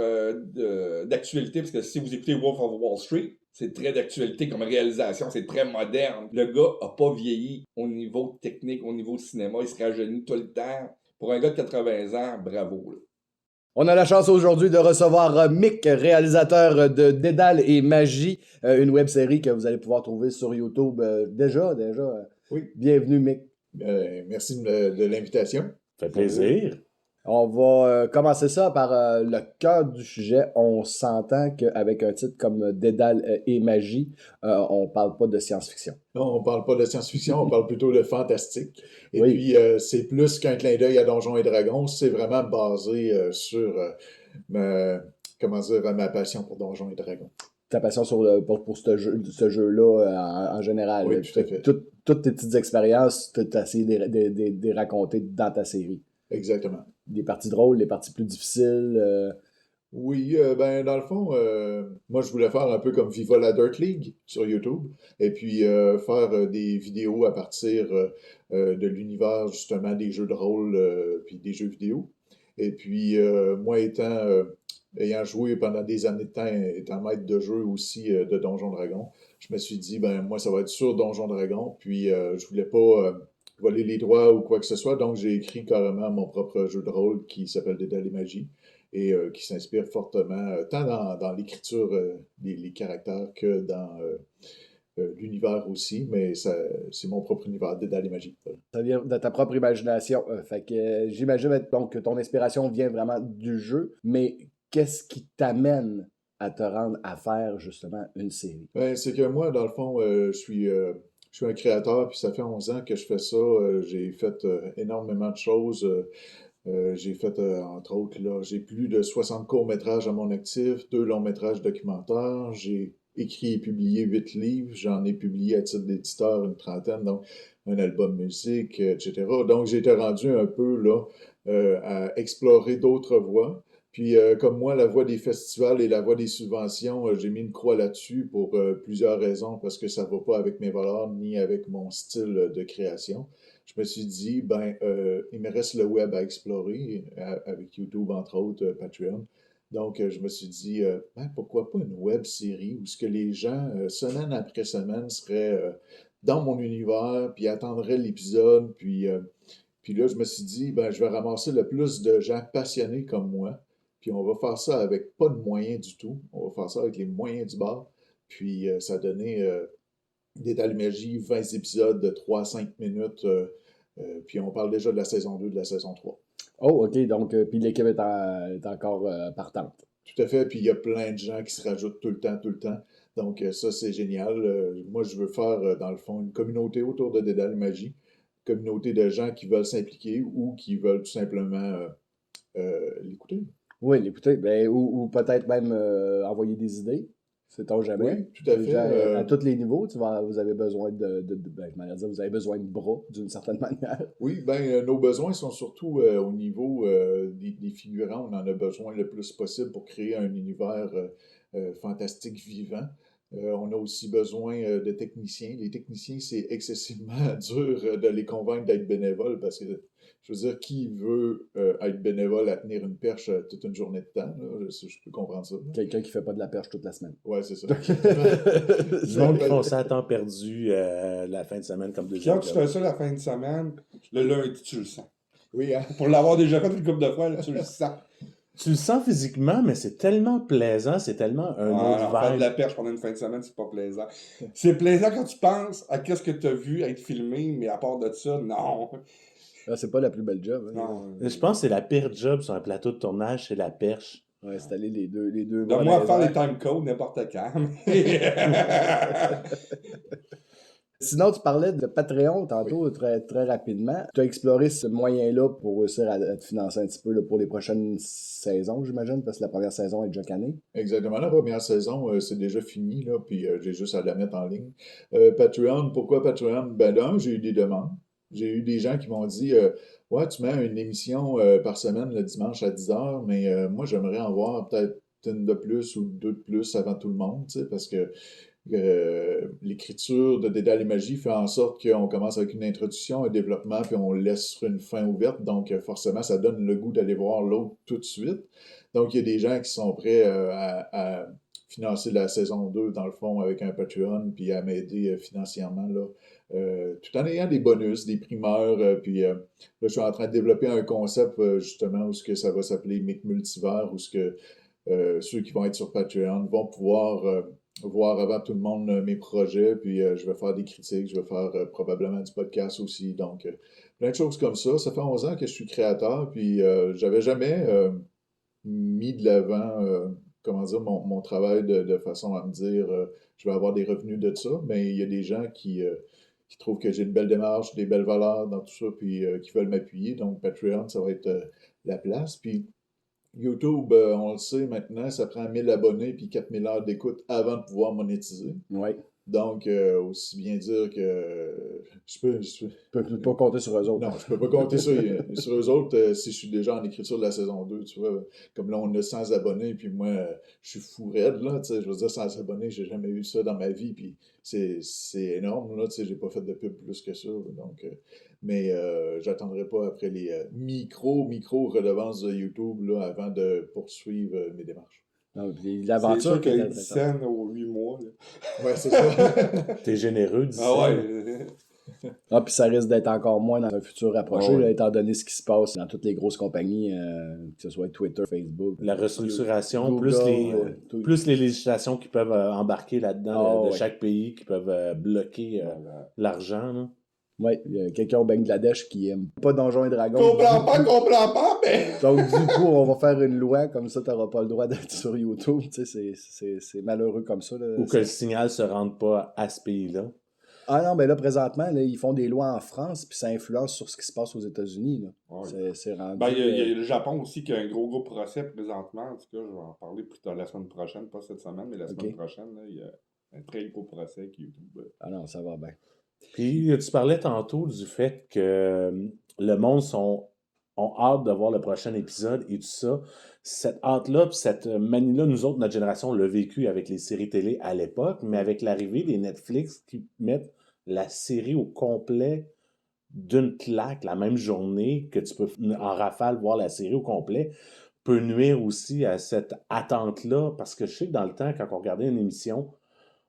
d'actualité, parce que si vous écoutez Wolf of Wall Street, c'est très d'actualité comme réalisation, c'est très moderne. Le gars a pas vieilli au niveau technique, au niveau cinéma, il se rajeunit tout le temps. Pour un gars de 80 ans, bravo. Là. On a la chance aujourd'hui de recevoir Mick, réalisateur de Dédale et Magie, une web-série que vous allez pouvoir trouver sur YouTube déjà. Oui. Bienvenue, Mick. Merci de l'invitation. Ça fait plaisir. On va commencer ça par le cœur du sujet. On s'entend qu'avec un titre comme Dédale et Magie, on parle pas de science-fiction. Non, on parle pas de science-fiction, on parle plutôt de fantastique. Et Oui. puis, c'est plus qu'un clin d'œil à Donjons et Dragons, c'est vraiment basé sur ma passion pour Donjons et Dragons. Ta passion pour ce jeu-là en général. Oui, tout à fait. Toutes tes petites expériences, tu as essayé de les raconter dans ta série. Exactement. Les parties drôles, les parties plus difficiles. Oui, dans le fond, moi, je voulais faire un peu comme Viva la Dirt League sur YouTube, et puis faire des vidéos à partir de l'univers, justement, des jeux de rôle, puis des jeux vidéo. Et puis, moi, ayant joué pendant des années de temps, étant maître de jeu aussi de Donjons Dragons, je me suis dit, moi, ça va être sur Donjons Dragons, puis je voulais pas voler les droits ou quoi que ce soit, donc j'ai écrit carrément mon propre jeu de rôle qui s'appelle Dédale et Magie, et qui s'inspire fortement, tant dans l'écriture des caractères que dans l'univers aussi, mais c'est mon propre univers, Dédale et Magie. Ça vient de ta propre imagination. Fait que j'imagine donc que ton inspiration vient vraiment du jeu, mais qu'est-ce qui t'amène à te rendre à faire justement une série? C'est que moi, dans le fond, je suis un créateur, puis ça fait 11 ans que je fais ça. J'ai fait énormément de choses. J'ai fait, entre autres, là, j'ai plus de 60 courts-métrages à mon actif, 2 longs-métrages documentaires. J'ai écrit et publié 8 livres. J'en ai publié à titre d'éditeur une trentaine, donc un album musique, etc. Donc, j'ai été rendu un peu là à explorer d'autres voies. Puis, comme moi, la voie des festivals et la voie des subventions, j'ai mis une croix là-dessus pour plusieurs raisons, parce que ça ne va pas avec mes valeurs ni avec mon style de création. Je me suis dit, il me reste le web à explorer, avec YouTube, entre autres, Patreon. Donc, je me suis dit, pourquoi pas une web série où ce que les gens, semaine après semaine, seraient dans mon univers, puis attendraient l'épisode, puis là, je me suis dit, je vais ramasser le plus de gens passionnés comme moi, puis on va faire ça avec pas de moyens du tout. On va faire ça avec les moyens du bord. Puis ça a donné Dédale et Magie, 20 épisodes de 3 à 5 minutes. Puis on parle déjà de la saison 2, de la saison 3. Oh, OK. Donc, puis l'équipe est encore partante. Tout à fait. Puis il y a plein de gens qui se rajoutent tout le temps, tout le temps. Donc ça, c'est génial. Moi, je veux faire, dans le fond, une communauté autour de Dédale et Magie. Une communauté de gens qui veulent s'impliquer ou qui veulent tout simplement l'écouter. Oui, l'écouter. Ben, ou peut-être même envoyer des idées. Sait-on jamais. Oui, tout à fait. À tous les niveaux, vous avez besoin je m'allais dire, vous avez besoin de bras, d'une certaine manière. Oui, nos besoins sont surtout au niveau des figurants. On en a besoin le plus possible pour créer un univers fantastique vivant. On a aussi besoin de techniciens. Les techniciens, c'est excessivement dur de les convaincre d'être bénévoles parce que, je veux dire, qui veut être bénévole à tenir une perche toute une journée de temps, là? Je peux comprendre ça. Quelqu'un qui fait pas de la perche toute la semaine. Ouais, c'est ça. Du monde qui font ça à temps perdu la fin de semaine comme Puis deuxième quand tu job. fais ça la fin de semaine, le lundi, tu le sens. Oui, hein? Pour l'avoir déjà fait une couple de fois, là, tu le sens. Tu le sens physiquement, mais c'est tellement plaisant, c'est tellement un autre Faire de vibe. la perche pendant une fin de semaine, c'est pas plaisant. C'est plaisant quand tu penses à qu'est-ce que tu as vu être filmé, mais à part de ça, non. Là, c'est pas la plus belle job. Hein. Non. Je pense que c'est la pire job sur un plateau de tournage, c'est la perche. Ouais, installer les deux bras Donne-moi dans à faire les les airs. time codes n'importe quand. Sinon, tu parlais de Patreon tantôt très, très rapidement. Tu as exploré ce moyen-là pour réussir à te financer un petit peu là, pour les prochaines saisons, j'imagine, parce que la première saison est déjà cannée. Exactement. La première saison, c'est déjà fini, là, puis j'ai juste à la mettre en ligne. Patreon, pourquoi Patreon? Ben là, j'ai eu des demandes. J'ai eu des gens qui m'ont dit ouais, tu mets une émission par semaine le dimanche à 10h, mais moi, j'aimerais en voir peut-être une de plus ou deux de plus avant tout le monde, tu sais, parce que l'écriture de Dédale et Magie fait en sorte qu'on commence avec une introduction, un développement, puis on laisse sur une fin ouverte. Donc, forcément, ça donne le goût d'aller voir l'autre tout de suite. Donc, il y a des gens qui sont prêts à financer la saison 2, dans le fond, avec un Patreon, puis à m'aider financièrement, là, tout en ayant des bonus, des primeurs. Puis là, je suis en train de développer un concept, justement, où ce que ça va s'appeler Mick Multivers, où ce que ceux qui vont être sur Patreon vont pouvoir voir avant tout le monde mes projets, puis je vais faire des critiques, je vais faire probablement du podcast aussi, donc plein de choses comme ça. Ça fait 11 ans que je suis créateur, puis j'avais jamais mis de l'avant, comment dire, mon travail de façon à me dire je vais avoir des revenus de ça, mais il y a des gens qui trouvent que j'ai une belle démarche, des belles valeurs dans tout ça, puis qui veulent m'appuyer, donc Patreon, ça va être la place, puis YouTube, on le sait maintenant, ça prend 1000 abonnés puis 4000 heures d'écoute avant de pouvoir monétiser. Oui. Donc, aussi bien dire que je peux, Tu peux pas compter sur eux autres. non, je peux pas compter sur eux autres si je suis déjà en écriture de la saison 2, tu vois. Comme là, on a 100 abonnés, puis moi, je suis fou raide, là, tu sais. Je veux dire, 100 abonnés, j'ai jamais eu ça dans ma vie, puis c'est énorme, là, tu sais. J'ai pas fait de pub plus que ça, donc... mais j'attendrai pas après les micro redevances de YouTube, là, avant de poursuivre mes démarches. Non, puis C'est l'aventure sûr qui qu'il y est a 10 scènes aux 8 mois. Là. Ouais, c'est ça. T'es généreux, dis Ah ça. ouais. Ah, puis ça risque d'être encore moins dans un futur rapproché, Ah ouais. là, étant donné ce qui se passe dans toutes les grosses compagnies, que ce soit Twitter, Facebook. La restructuration, Google, tout. plus les législations qui peuvent embarquer là-dedans de ouais. chaque pays, qui peuvent bloquer l'argent. Là. Ouais, il y a quelqu'un au Bangladesh qui aime pas Donjons et Dragons. Comprends pas, mais... Donc, du coup, on va faire une loi, comme ça, t'auras pas le droit d'être sur YouTube. Tu sais, c'est malheureux comme ça. Là. Ou que le signal se rende pas à ce pays-là. Ah non, ben là, présentement, là, ils font des lois en France, puis ça influence sur ce qui se passe aux États-unis. Là. Ouais. C'est rendu... Ben, il y a le Japon aussi qui a un gros procès présentement. En tout cas, je vais en parler plus tard la semaine prochaine, pas cette semaine, mais la semaine prochaine, là, il y a un très gros procès avec YouTube. Ah non, ça va bien. Puis, tu parlais tantôt du fait que le monde ont hâte de voir le prochain épisode et tout ça. Cette hâte-là, puis cette manie-là, nous autres, notre génération l'a vécu avec les séries télé à l'époque, mais avec l'arrivée des Netflix qui mettent la série au complet d'une claque la même journée, que tu peux en rafale voir la série au complet, peut nuire aussi à cette attente-là. Parce que je sais que dans le temps, quand on regardait une émission,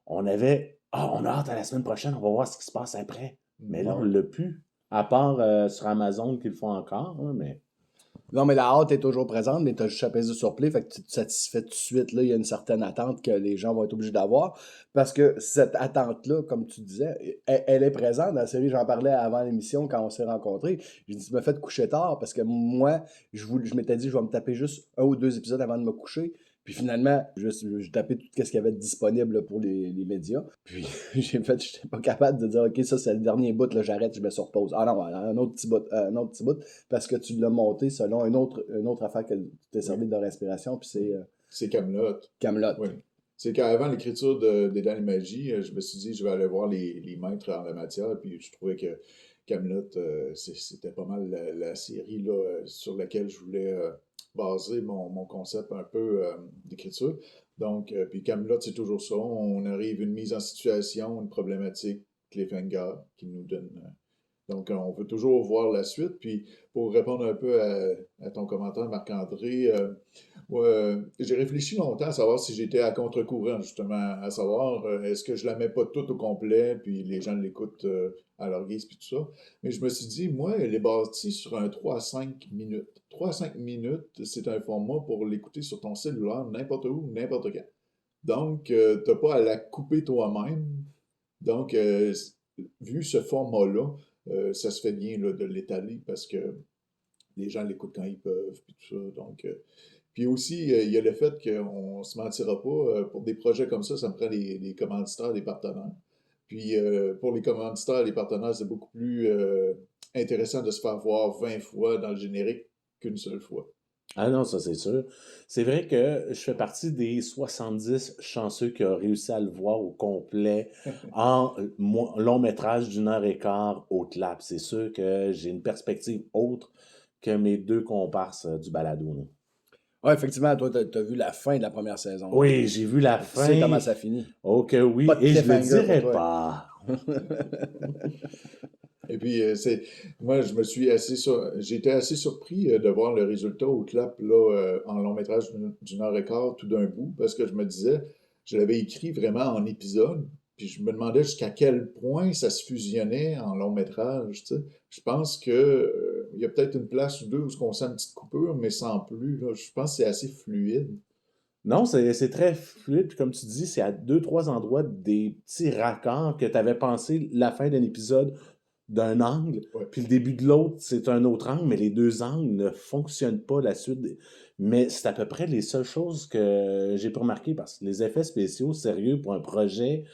on avait on a hâte à la semaine prochaine, on va voir ce qui se passe après. Mais là, on l'a plus. À part sur Amazon qu'ils le font encore, hein, mais. Non, mais la hâte est toujours présente, mais tu as juste à peser sur play, fait que tu te satisfais tout de suite. Là, il y a une certaine attente que les gens vont être obligés d'avoir. Parce que cette attente-là, comme tu disais, elle est présente. Dans la série, j'en parlais avant l'émission quand on s'est rencontrés. J'ai dit, tu m'as fait coucher tard parce que moi, je m'étais dit, je vais me taper juste 1 ou 2 épisodes avant de me coucher. Puis finalement, j'ai tapé tout ce qu'il y avait de disponible là, pour les médias. Puis j'étais pas capable de dire, OK, ça c'est le dernier bout, là, j'arrête, je mets sur pause. Ah non, un autre petit bout, parce que tu l'as monté selon une autre affaire que tu t'es servi de respiration, puis c'est C'est Camelot. Kaamelott. Oui. C'est qu'avant l'écriture des Dents et Magie, je me suis dit, je vais aller voir les maîtres en la matière, puis je trouvais que Camelot, c'était pas mal la série là, sur laquelle je voulais baser mon concept un peu d'écriture. Donc, puis Camelot, c'est toujours ça. On arrive une mise en situation, une problématique, cliffhanger, qui nous donne. Donc, on veut toujours voir la suite. Puis, pour répondre un peu à ton commentaire, Marc-André, ouais, j'ai réfléchi longtemps à savoir si j'étais à contre-courant, justement, à savoir est-ce que je la mets pas toute au complet, puis les gens l'écoutent à leur guise, puis tout ça. Mais je me suis dit, moi, elle est bâtie sur un 3 à 5 minutes. 3 à 5 minutes, c'est un format pour l'écouter sur ton cellulaire, n'importe où, n'importe quand. Donc, t'as pas à la couper toi-même. Donc, vu ce format-là, ça se fait bien là, de l'étaler parce que les gens l'écoutent quand ils peuvent, puis tout ça. Donc, puis aussi, il y a le fait qu'on ne se mentira pas, pour des projets comme ça me prend des commanditaires, des partenaires. Puis pour les commanditaires et les partenaires, c'est beaucoup plus intéressant de se faire voir 20 fois dans le générique qu'une seule fois. Ah non, ça c'est sûr. C'est vrai que je fais partie des 70 chanceux qui ont réussi à le voir au complet en long métrage d'1 heure et quart au clap. C'est sûr que j'ai une perspective autre que mes deux comparses du balado, là. Ouais, effectivement, toi, t'as vu la fin de la première saison. Oui, j'ai vu la Tu sais comment fin. ça finit. Oh que oui, Pas de et je le cliffhanger dirai pour toi. pas. Et puis, moi, j'étais assez surpris de voir le résultat au clap, là, en long métrage d'une heure et quart, tout d'un bout, parce que je me disais, je l'avais écrit vraiment en épisode, puis je me demandais jusqu'à quel point ça se fusionnait en long métrage, tu sais. Je pense que, il y a peut-être une place ou deux où on sent une petite coupure, mais sans plus, là. Je pense que c'est assez fluide. Non, c'est très fluide. Puis comme tu dis, c'est à deux, trois endroits des petits raccords que tu avais pensé la fin d'un épisode d'un angle, Ouais. puis le début de l'autre, c'est un autre angle, mais les deux angles ne fonctionnent pas la suite. Mais c'est à peu près les seules choses que j'ai pu remarquer parce que les effets spéciaux, sérieux, pour un projet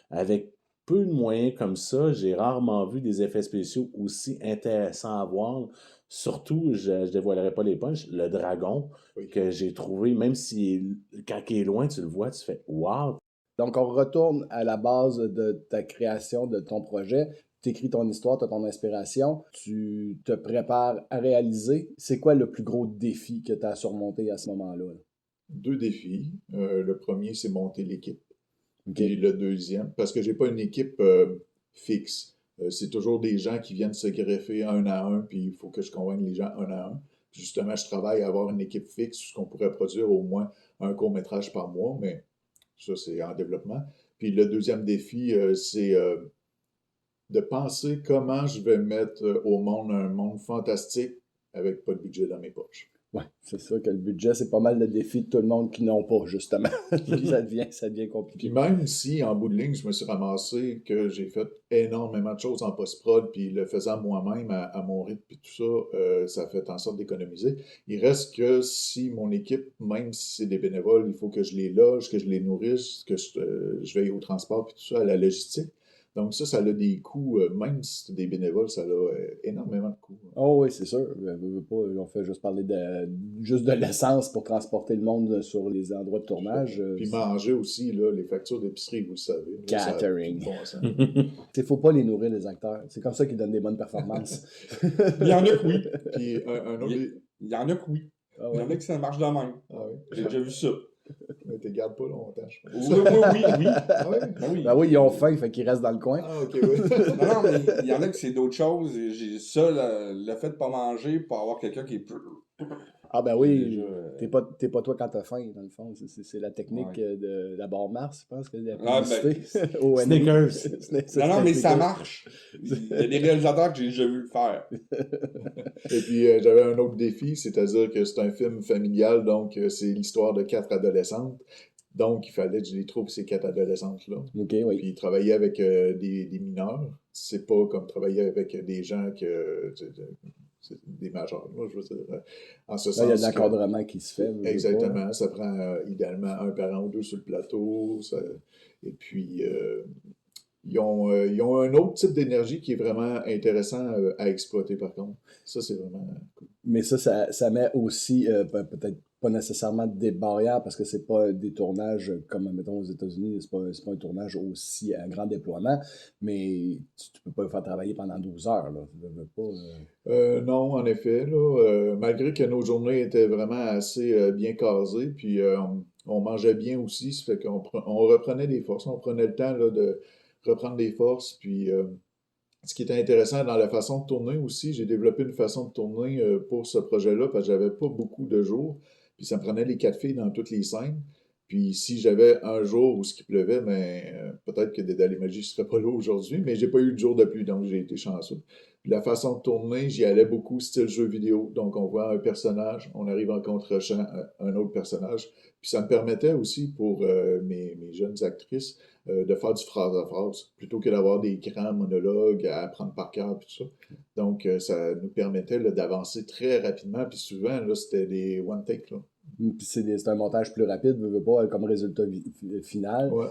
avec peu de moyens comme ça, j'ai rarement vu des effets spéciaux aussi intéressants à voir. Surtout, je ne dévoilerai pas les punchs, le dragon Oui. que j'ai trouvé, même si quand il est loin, tu le vois, tu fais wow. Donc, on retourne à la base de ta création, de ton projet. Tu écris ton histoire, tu as ton inspiration, tu te prépares à réaliser. C'est quoi le plus gros défi que tu as à surmonter à ce moment-là? 2 défis. Le premier, c'est monter l'équipe. OK. Puis le deuxième, parce que j'ai pas une équipe fixe. C'est toujours des gens qui viennent se greffer un à un, puis il faut que je convainque les gens un à un. Puis justement, je travaille à avoir une équipe fixe, ce qu'on pourrait produire au moins un court-métrage par mois, mais ça, c'est en développement. Puis le deuxième défi, c'est de penser comment je vais mettre au monde un monde fantastique avec pas de budget dans mes poches. Ouais, c'est sûr que le budget, c'est pas mal le défi de tout le monde qui n'ont pas, justement. ça devient compliqué. Puis même si, en bout de ligne, je me suis ramassé que j'ai fait énormément de choses en post-prod, puis le faisant moi-même à mon rythme, puis tout ça, ça fait en sorte d'économiser. Il reste que si mon équipe, même si c'est des bénévoles, il faut que je les loge, que je les nourrisse, que je veille au transport, puis tout ça, à la logistique. Donc ça a des coûts, même si c'est des bénévoles, ça a énormément de coûts. Oh oui, c'est sûr. On fait juste parler juste de l'essence pour transporter le monde sur les endroits de tournage. Puis manger aussi, là, les factures d'épicerie, vous le savez. Là, ça a Catering. plus de bon sens. Il faut pas les nourrir, les acteurs. C'est comme ça qu'ils donnent des bonnes performances. Il y en a que oui. Puis un autre... Il y en a que oui. Ah Il y en ouais. a que ça marche de même. Ah oui. J'ai déjà vu ça. Mais tu gardes pas longtemps, je pense. Oui. Ah oui? Ben oui. Ben oui, ils ont faim, fait qu'ils restent dans le coin. Ah, ok, oui. Non, mais il y en a que c'est d'autres choses. J'ai ça, le fait de pas manger pour avoir quelqu'un qui est plus. Ah ben oui, Déjà, t'es pas toi quand t'as faim, dans le fond. C'est la technique Ouais. De la barre Mars, je pense, que la Ah, publicité. au Snickers. Non, mais ça marche. Il y a des réalisateurs que j'ai déjà vu le faire. Et puis, j'avais un autre défi, c'est-à-dire que c'est un film familial, donc c'est l'histoire de 4 adolescentes. Donc, il fallait que je les trouve, ces 4 adolescentes-là. OK, oui. Puis, travailler avec des mineurs, c'est pas comme travailler avec des gens c'est des majeurs, là, je veux dire. En ce Là, il y a de sens que- l'encadrement qui se fait. veux pas. Exactement. Ça prend idéalement un parent ou deux sur le plateau. Et puis, ils ont un autre type d'énergie qui est vraiment intéressant à exploiter, par contre. Ça, c'est vraiment cool. Mais ça met aussi, peut-être pas nécessairement des barrières parce que c'est pas des tournages comme, mettons, aux États-Unis, c'est pas un tournage aussi à grand déploiement, mais tu peux pas le faire travailler pendant 12 heures, là. Tu veux pas, Non, en effet, là, malgré que nos journées étaient vraiment assez bien casées, puis on mangeait bien aussi, ça fait on reprenait des forces, on prenait le temps là, de reprendre des forces, puis ce qui était intéressant dans la façon de tourner aussi, j'ai développé une façon de tourner pour ce projet-là parce que j'avais pas beaucoup de jours. Puis ça me prenait les 4 filles dans toutes les scènes. Puis si j'avais un jour où ce qui pleuvait, peut-être que Dédale et Magie ne serait pas là aujourd'hui, mais j'ai pas eu de jour de pluie, donc j'ai été chanceux. Puis la façon de tourner, j'y allais beaucoup style jeu vidéo. Donc on voit un personnage, on arrive en contre-champ un autre personnage. Puis ça me permettait aussi pour mes jeunes actrices de faire du phrase à phrase, plutôt que d'avoir des grands monologues à apprendre par cœur, puis tout ça. Donc, ça nous permettait là, d'avancer très rapidement, puis souvent, là, c'était des one take, là. puis c'est un montage plus rapide, veux pas, comme résultat final. Ouais,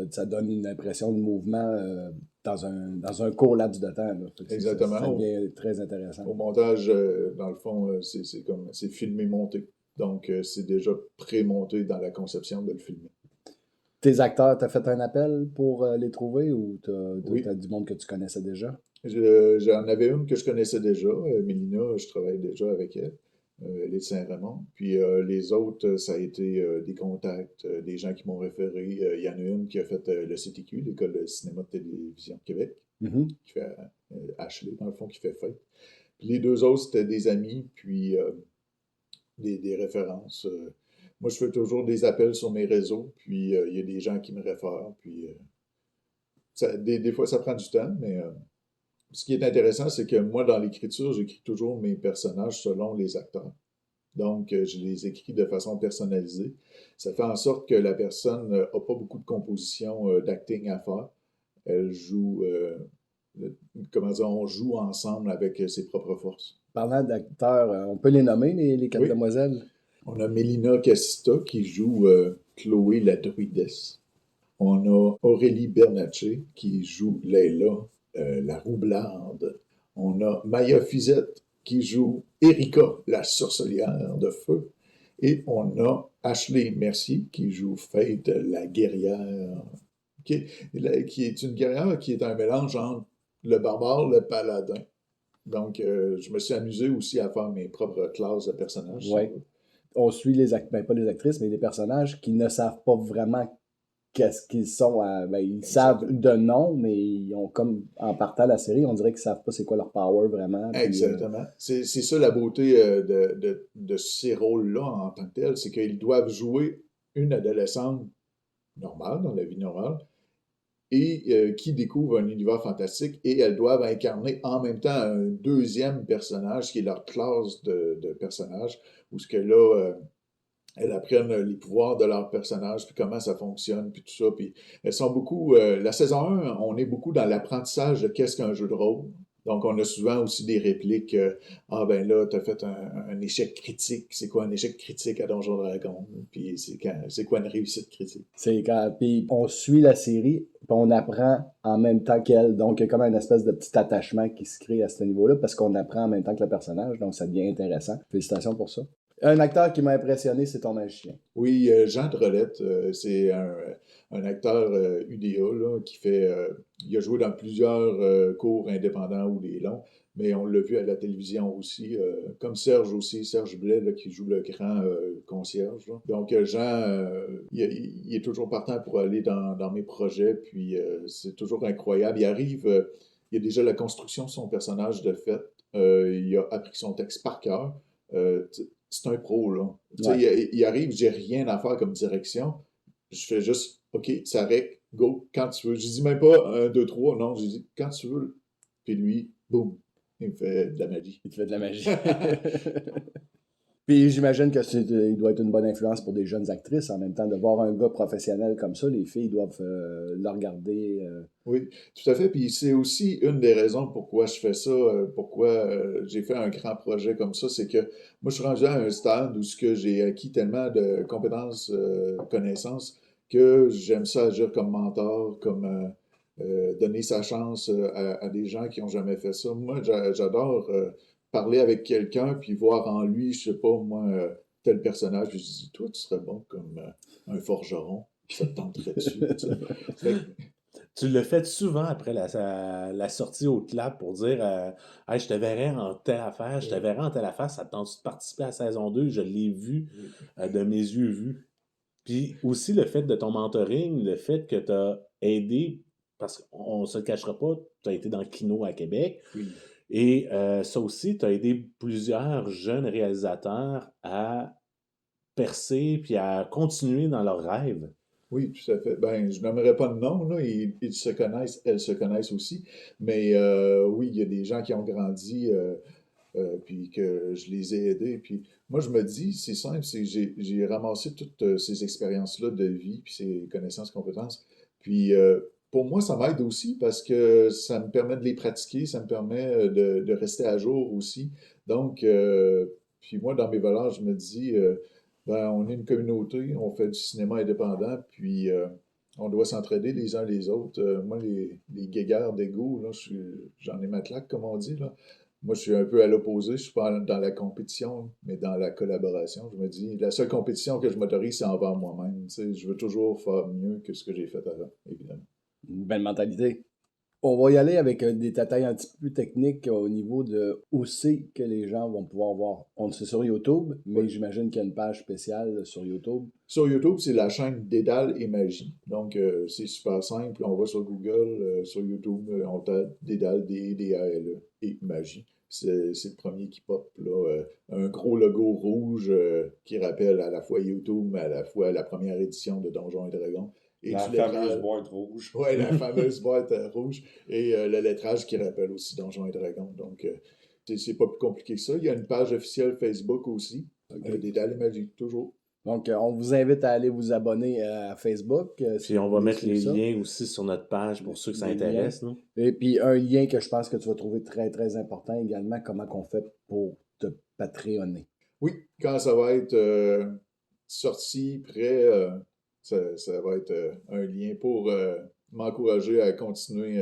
Ça donne une impression de mouvement dans un court laps de temps, là. Fait que exactement. ça devient très intéressant. Au montage, dans le fond, c'est filmé, monté. Donc, c'est déjà pré-monté dans la conception de le filmer. Tes acteurs, t'as fait un appel pour les trouver ou Oui. t'as du monde que tu connaissais déjà? J'en avais une que je connaissais déjà, Mélina, je travaille déjà avec elle. Elle est de Saint-Raymond. Puis les autres, ça a été des contacts, des gens qui m'ont référé. Il y en a une qui a fait le CTQ, l'École de cinéma de télévision de Québec, Mhm. qui fait Ashley, dans le fond, qui fait Fête. Puis les deux autres, c'était des amis, puis des références. Moi, je fais toujours des appels sur mes réseaux, puis il y a des gens qui me réfèrent, puis des fois, ça prend du temps, mais ce qui est intéressant, c'est que moi, dans l'écriture, j'écris toujours mes personnages selon les acteurs. Donc, je les écris de façon personnalisée. Ça fait en sorte que la personne n'a pas beaucoup de composition d'acting à faire. Elle joue, comment dire, on joue ensemble avec ses propres forces. Parlant d'acteurs, on peut les nommer, les quatre Oui, demoiselles? on a Mélina Cassista qui joue Chloé la druidesse. On a Aurélie Bernatchez qui joue Leila, la roublarde. On a Maya Fizette qui joue Erika, la sorcière de feu. Et on a Ashley Mercier qui joue Faith, la guerrière, qui est une guerrière qui est un mélange entre le barbare et le paladin. Donc, je me suis amusé aussi à faire mes propres classes de personnages. Oui. On suit pas les actrices, mais les personnages qui ne savent pas vraiment qu'est-ce qu'ils sont. Ils savent de nom, mais ils ont comme, en partant la série, on dirait qu'ils savent pas c'est quoi leur power vraiment. Puis, Exactement. C'est ça la beauté de ces rôles-là en tant que tels, c'est qu'ils doivent jouer une adolescente normale, dans la vie normale, et qui découvre un univers fantastique, et elles doivent incarner en même temps un deuxième personnage qui est leur classe de personnages, où ce que là, elles apprennent les pouvoirs de leur personnage, puis comment ça fonctionne, puis tout ça. Puis elles sont beaucoup. La saison 1, on est beaucoup dans l'apprentissage de qu'est-ce qu'un jeu de rôle. Donc, on a souvent aussi des répliques. Ah, ben là, t'as fait un échec critique. C'est quoi un échec critique à Donjon Dragon? Puis c'est quoi une réussite critique? Puis on suit la série, puis on apprend en même temps qu'elle. Donc, il y a comme une espèce de petit attachement qui se crée à ce niveau-là, parce qu'on apprend en même temps que le personnage. Donc, ça devient intéressant. Félicitations pour ça. Un acteur qui m'a impressionné, c'est ton magicien. Oui, Jean Drolette, c'est un acteur UDA là, qui fait. Il a joué dans plusieurs cours indépendants ou des longs, mais on l'a vu à la télévision aussi, comme Serge aussi, Serge Blais, là, qui joue le grand concierge, là. Donc, Jean, il est toujours partant pour aller dans mes projets, puis c'est toujours incroyable. Il arrive, il y a déjà la construction de son personnage de fait, il a appris son texte par cœur. C'est un pro, là. Tu sais, Ouais. il arrive, j'ai rien à faire comme direction. Je fais juste, OK, ça règle, go, quand tu veux. Je dis même pas 1, 2, 3, non, je dis quand tu veux. Puis lui, boum, il me fait de la magie. Il te fait de la magie. Puis j'imagine que il doit être une bonne influence pour des jeunes actrices en même temps de voir un gars professionnel comme ça. Les filles doivent le regarder. Oui, tout à fait. Puis c'est aussi une des raisons pourquoi je fais ça, pourquoi j'ai fait un grand projet comme ça, c'est que moi je suis rendu à un stade où ce que j'ai acquis tellement de compétences, connaissances, que j'aime ça agir comme mentor, comme donner sa chance à des gens qui n'ont jamais fait ça. Moi, j'adore parler avec quelqu'un puis voir en lui, je sais pas moi, tel personnage. Puis je dis, toi, tu serais bon comme un forgeron. Ça te tenterait-tu? Tu sais? Fait que, Tu le fais souvent après la sortie au clap pour dire Hey, je te verrais en telle affaire, je te verrais en telle affaire, ça te tente de participer à la saison 2, je l'ai vu de mes yeux vus. Puis aussi le fait de ton mentoring, le fait que tu as aidé, parce qu'on ne se le cachera pas, tu as été dans le Kino à Québec, oui. et ça aussi, tu as aidé plusieurs jeunes réalisateurs à percer puis à continuer dans leurs rêves. Oui, tout à fait. Ben, je n'aimerais pas de nom, là. Ils se connaissent, elles se connaissent aussi. Mais oui, il y a des gens qui ont grandi, puis que je les ai aidés. Puis moi, je me dis, c'est simple, c'est que j'ai ramassé toutes ces expériences-là de vie, puis ces connaissances, compétences. Puis pour moi, ça m'aide aussi parce que ça me permet de les pratiquer, ça me permet de rester à jour aussi. Donc, puis moi, dans mes valeurs, je me dis, ben, on est une communauté, on fait du cinéma indépendant, puis on doit s'entraider les uns les autres. Moi, les guéguerres d'ego, là, j'en ai ma claque, comme on dit, là. Moi, je suis un peu à l'opposé. Je suis pas dans la compétition, mais dans la collaboration. Je me dis, la seule compétition que je m'autorise, c'est envers moi-même. Tu sais, je veux toujours faire mieux que ce que j'ai fait avant, évidemment. Une belle mentalité. On va y aller avec des détails un petit peu plus techniques au niveau de où c'est que les gens vont pouvoir voir. On le sait sur YouTube, mais Oui. j'imagine qu'il y a une page spéciale sur YouTube. Sur YouTube, c'est la chaîne Dédale et Magie. Donc, c'est super simple. On va sur Google, sur YouTube, on tape Dédale, D-E-D-A-L-E et Magie. C'est le premier qui pop, là. Un gros logo rouge qui rappelle à la fois YouTube, mais à la fois la première édition de Donjons et Dragons. Et La du fameuse lettrage. boîte rouge. Oui, la fameuse boîte rouge. Et le lettrage qui rappelle aussi Donjons et Dragons. Donc, c'est pas plus compliqué que ça. Il y a une page officielle Facebook aussi. Dédale et Magie, toujours. Donc, on vous invite à aller vous abonner à Facebook. Puis on va mettre les liens aussi sur notre page pour ceux que ça Les intéresse. Non? Et puis, un lien que je pense que tu vas trouver très, très important également, comment qu'on fait pour te patreonner. Oui, quand ça va être sorti, prêt, ça va être un lien pour m'encourager à continuer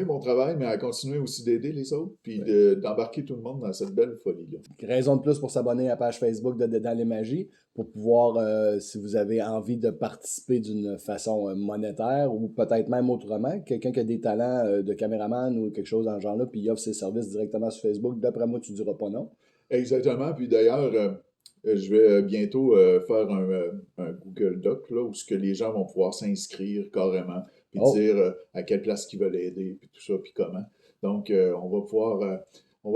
mon travail, mais à continuer aussi d'aider les autres, puis d'embarquer tout le monde dans cette belle folie-là. Raison de plus pour s'abonner à la page Facebook de Dédale et Magie, pour pouvoir, si vous avez envie de participer d'une façon monétaire ou peut-être même autrement, quelqu'un qui a des talents de caméraman ou quelque chose dans ce genre-là, puis il offre ses services directement sur Facebook, d'après moi, tu diras pas non. Exactement, puis d'ailleurs, je vais bientôt faire un Google Doc, là, où ce que les gens vont pouvoir s'inscrire carrément, puis dire à quelle place ils veulent aider, puis tout ça, puis comment. Donc, on va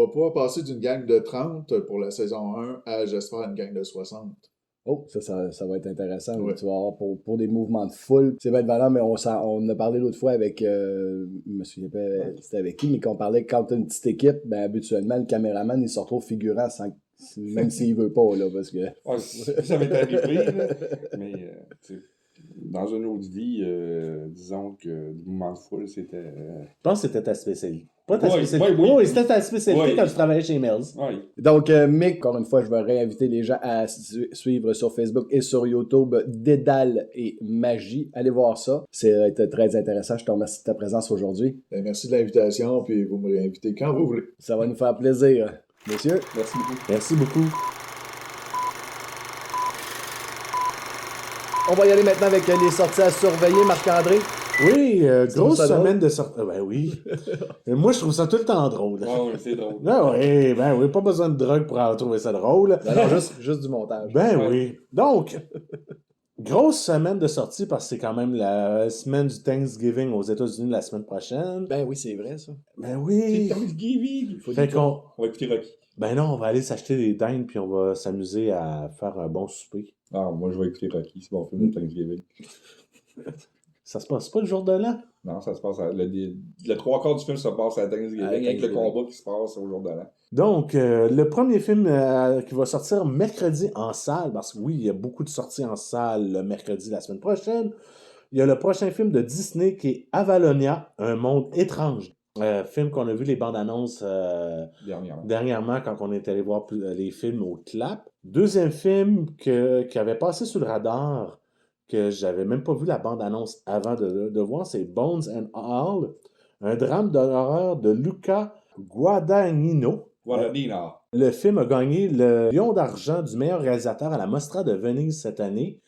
pouvoir passer d'une gang de 30 pour la saison 1 à, j'espère, une gang de 60. Oh, ça va être intéressant. Ouais. Tu vas avoir pour des mouvements de foule. C'est bien valable, mais on en a parlé l'autre fois avec, je me souviens pas c'était avec qui, mais qu'on parlait que quand tu as une petite équipe, ben habituellement, le caméraman, il se retrouve figurant même s'il veut pas, là, parce que... Ouais, ça m'est arrivé, là. Mais, tu sais, dans une autre vie, disons que le mouvement de foule, c'était... Je pense que c'était ta spécialité. Pas ta Oui, spécialité. oui. Oui, c'était ta spécialité Oui. quand tu travaillais chez Mills. Oui. Donc, Mick, encore une fois, je vais réinviter les gens à suivre sur Facebook et sur YouTube Dédale et Magie. Allez voir ça. C'est très intéressant. Je te remercie de ta présence aujourd'hui. Ben, merci de l'invitation, puis vous me réinvitez quand vous voulez. Ça va nous faire plaisir. Messieurs, Merci beaucoup. Merci beaucoup. on va y aller maintenant avec les sorties à surveiller. Marc-André, Oui, grosse ça semaine de sortie. Ben oui. Moi, je trouve ça tout le temps drôle. Oui, c'est drôle. Ben oui, pas besoin de drogue pour trouver ça drôle. non, juste du montage. Ben Ouais. oui. Donc, grosse semaine de sortie parce que c'est quand même la semaine du Thanksgiving aux États-Unis la semaine prochaine. Ben oui, c'est vrai, ça. Ben oui. Thanksgiving. Fait qu'on... On va écouter Rocky. Ben non, on va aller s'acheter des dindes puis on va s'amuser à faire un bon souper. Ah, moi, je vais écouter Rocky. C'est mon film de Thanksgiving. Ça se passe pas le jour de l'an? Non, ça se passe à... Le trois quarts du film se passe à Thanksgiving, avec le combat qui se passe au jour de l'an. Donc, le premier film qui va sortir mercredi en salle, parce que oui, il y a beaucoup de sorties en salle le mercredi la semaine prochaine. Il y a le prochain film de Disney qui est Avalonia, un monde étrange. Film qu'on a vu les bandes annonces dernièrement quand on est allé voir les films au clap. Deuxième film qui avait passé sous le radar, que j'avais même pas vu la bande annonce avant de voir, c'est Bones and All, un drame d'horreur de Luca Guadagnino. Guadagnino. Le film a gagné le Lion d'argent du meilleur réalisateur à la Mostra de Venise cette année.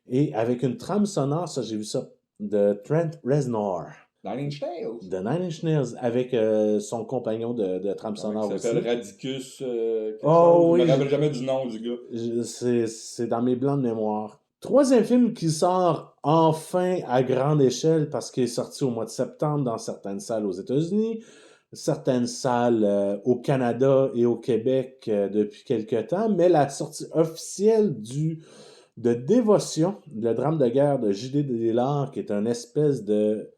Et avec une trame sonore, ça j'ai vu ça, de Trent Reznor. Nine Inch Nails. De Nine Inch Nails, avec son compagnon de trame sonore Qui aussi. s'appelle Radicus. Quelque Oh chose. oui. Je me rappelle jamais du nom du gars. C'est dans mes blancs de mémoire. Troisième film qui sort enfin à grande échelle parce qu'il est sorti au mois de septembre dans certaines salles aux États-Unis, certaines salles au Canada et au Québec depuis quelque temps, mais la sortie officielle de Dévotion, le drame de guerre de J.D. Dillard, qui est une espèce de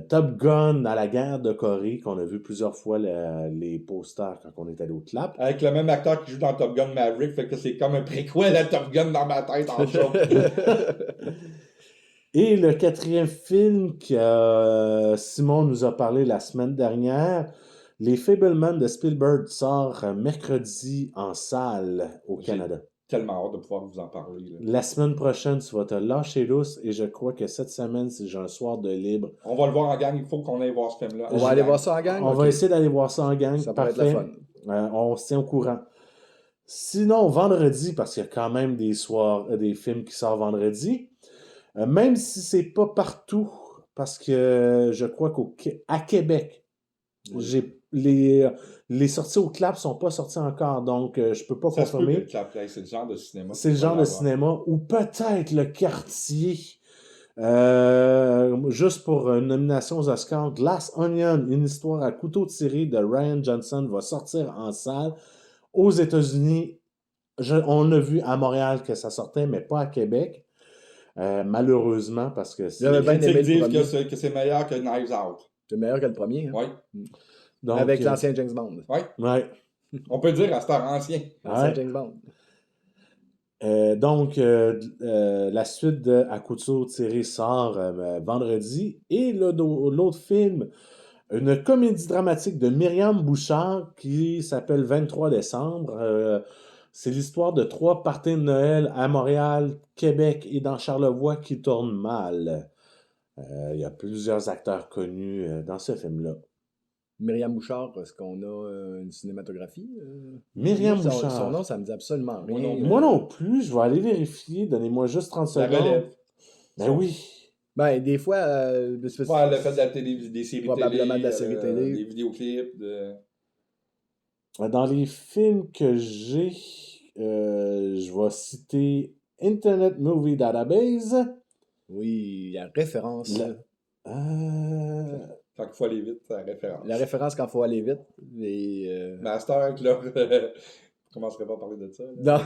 Top Gun à la guerre de Corée, qu'on a vu plusieurs fois les posters quand on est allé au clap. Avec le même acteur qui joue dans Top Gun Maverick, fait que c'est comme un préquel à Top Gun dans ma tête en joke. Et le quatrième film que Simon nous a parlé la semaine dernière, Les Fabelmans de Spielberg sort mercredi en salle au Canada. Tellement hâte de pouvoir vous en parler. Là. La semaine prochaine, tu vas te lâcher lousse et je crois que cette semaine, si j'ai un soir de libre. On va le voir en gang, il faut qu'on aille voir ce film-là. On va aller voir ça en gang? On va essayer d'aller voir ça en gang. Ça pourrait Parfait. être le fun. On se tient au courant. Sinon, vendredi, parce qu'il y a quand même des films qui sortent vendredi, même si c'est pas partout, parce que je crois qu'à Québec, les sorties au clap sont pas sorties encore, donc je peux pas Ça se peut que confirmer. le Clap, c'est le genre de cinéma. C'est le genre de cinéma ou peut-être le quartier. Juste pour une nomination aux Oscars, Glass Onion, une histoire à couteau tiré de Ryan Johnson va sortir en salle aux États-Unis. On a vu à Montréal que ça sortait, mais pas à Québec. Malheureusement, parce que J'avais bien aimé le disent premier. que c'est meilleur que Knives Out. C'est meilleur que le premier. Hein? Oui. Donc, Avec l'ancien James Bond. Oui. Ouais. On peut dire à Star ancien. L'ancien Ouais. James Bond. Donc, la suite de À couteau tiré sort vendredi. Et l'autre film, une comédie dramatique de Myriam Bouchard qui s'appelle 23 décembre. C'est l'histoire de 3 parties de Noël à Montréal, Québec et dans Charlevoix qui tournent mal. Il y a plusieurs acteurs connus dans ce film-là. Myriam Bouchard, est-ce qu'on a une cinématographie? Myriam Moi, Bouchard. Son nom, ça me dit absolument rien. Moi non plus, je vais aller vérifier. Donnez-moi juste 30 La secondes. relève. Ben oui. Ben, des fois... Ouais, le fait de la télé, des séries Probablement télé, de la série télé. des vidéoclips. Dans les films que j'ai, je vais citer Internet Movie Database. Oui, il y a référence. Quand il faut aller vite, c'est la référence. La référence quand il faut aller vite. Et, Master, avec leur... Je commencerai pas à parler de ça. Là. Non.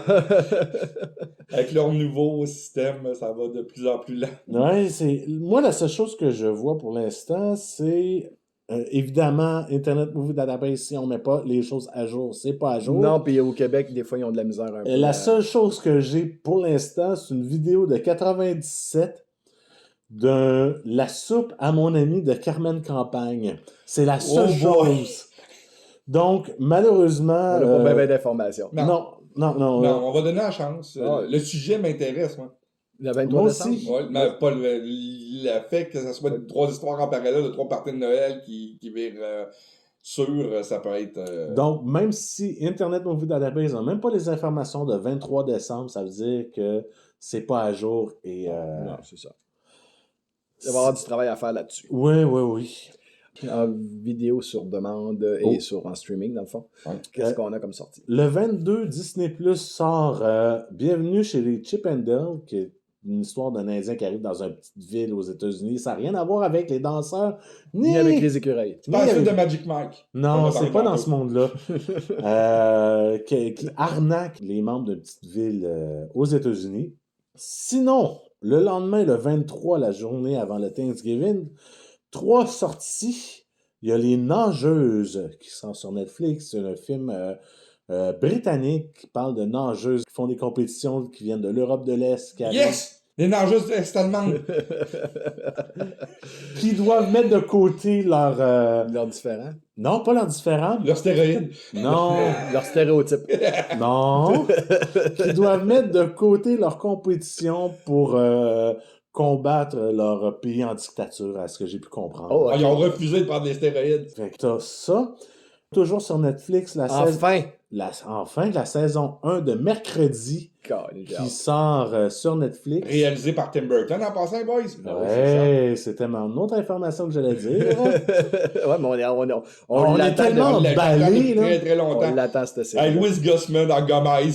Avec leur nouveau système, ça va de plus en plus lent. Ouais, moi, la seule chose que je vois pour l'instant, c'est évidemment Internet Movie Database. Si on met pas les choses à jour, c'est pas à jour. Non, puis au Québec, des fois, ils ont de la misère un peu. La seule chose que j'ai pour l'instant, c'est une vidéo de 97 de La soupe à mon ami de Carmen Campagne. C'est la seule chose. Donc, malheureusement... On n'a pas bien d'informations. Non, on va donner la chance. Ouais. Le sujet m'intéresse, moi. Le 23 Moi décembre? aussi. Ouais, mais pas le fait que ça soit 3 histoires en parallèle de 3 parties de Noël qui virent sur, ça peut être... Donc, même si Internet Movie Database n'a même pas les informations de 23 décembre, ça veut dire que c'est pas à jour. Et, Non, c'est ça. Il va y avoir du travail à faire là-dessus. Oui. En vidéo sur demande et en streaming, dans le fond. Ouais. Qu'est-ce qu'on a comme sortie? Le 22, Disney Plus sort Bienvenue chez les Chip and Dale, qui est une histoire d'un Indien qui arrive dans une petite ville aux États-Unis. Ça n'a rien à voir avec les danseurs, Ni avec les écureuils. C'est pas ni la suite avec- de Magic Mike. Non, On va c'est parler pas dans tantôt. ce monde-là. Qui arnaque les membres d'une petite ville aux États-Unis. Sinon, le lendemain, le 23, la journée avant le Thanksgiving, 3 sorties. Il y a Les Nageuses qui sont sur Netflix. C'est un film britannique qui parle de nageuses qui font des compétitions qui viennent de l'Europe de l'Est. Qui arrivent- Yes! Les nageuses est-allemandes. Qui doivent mettre de côté leur... Leurs différents. Non, pas leur différent. Leurs stéroïdes. Non. Leurs stéréotypes. Non, qui doivent mettre de côté leur compétition pour combattre leur pays en dictature, à ce que j'ai pu comprendre. Oh, Ah, ils ont refusé de prendre des stéroïdes. Fait que t'as ça. Toujours sur Netflix, Enfin! la saison 1 de mercredi qui sort sur Netflix. Réalisé par Tim Burton en passant, boys. Ouais, c'était une autre information que j'allais dire. Ouais, mais On est l'attend tellement On l'attend emballé, depuis là. très très longtemps. On l'attend, cette Hey, série. Louis Gossman en Gomez.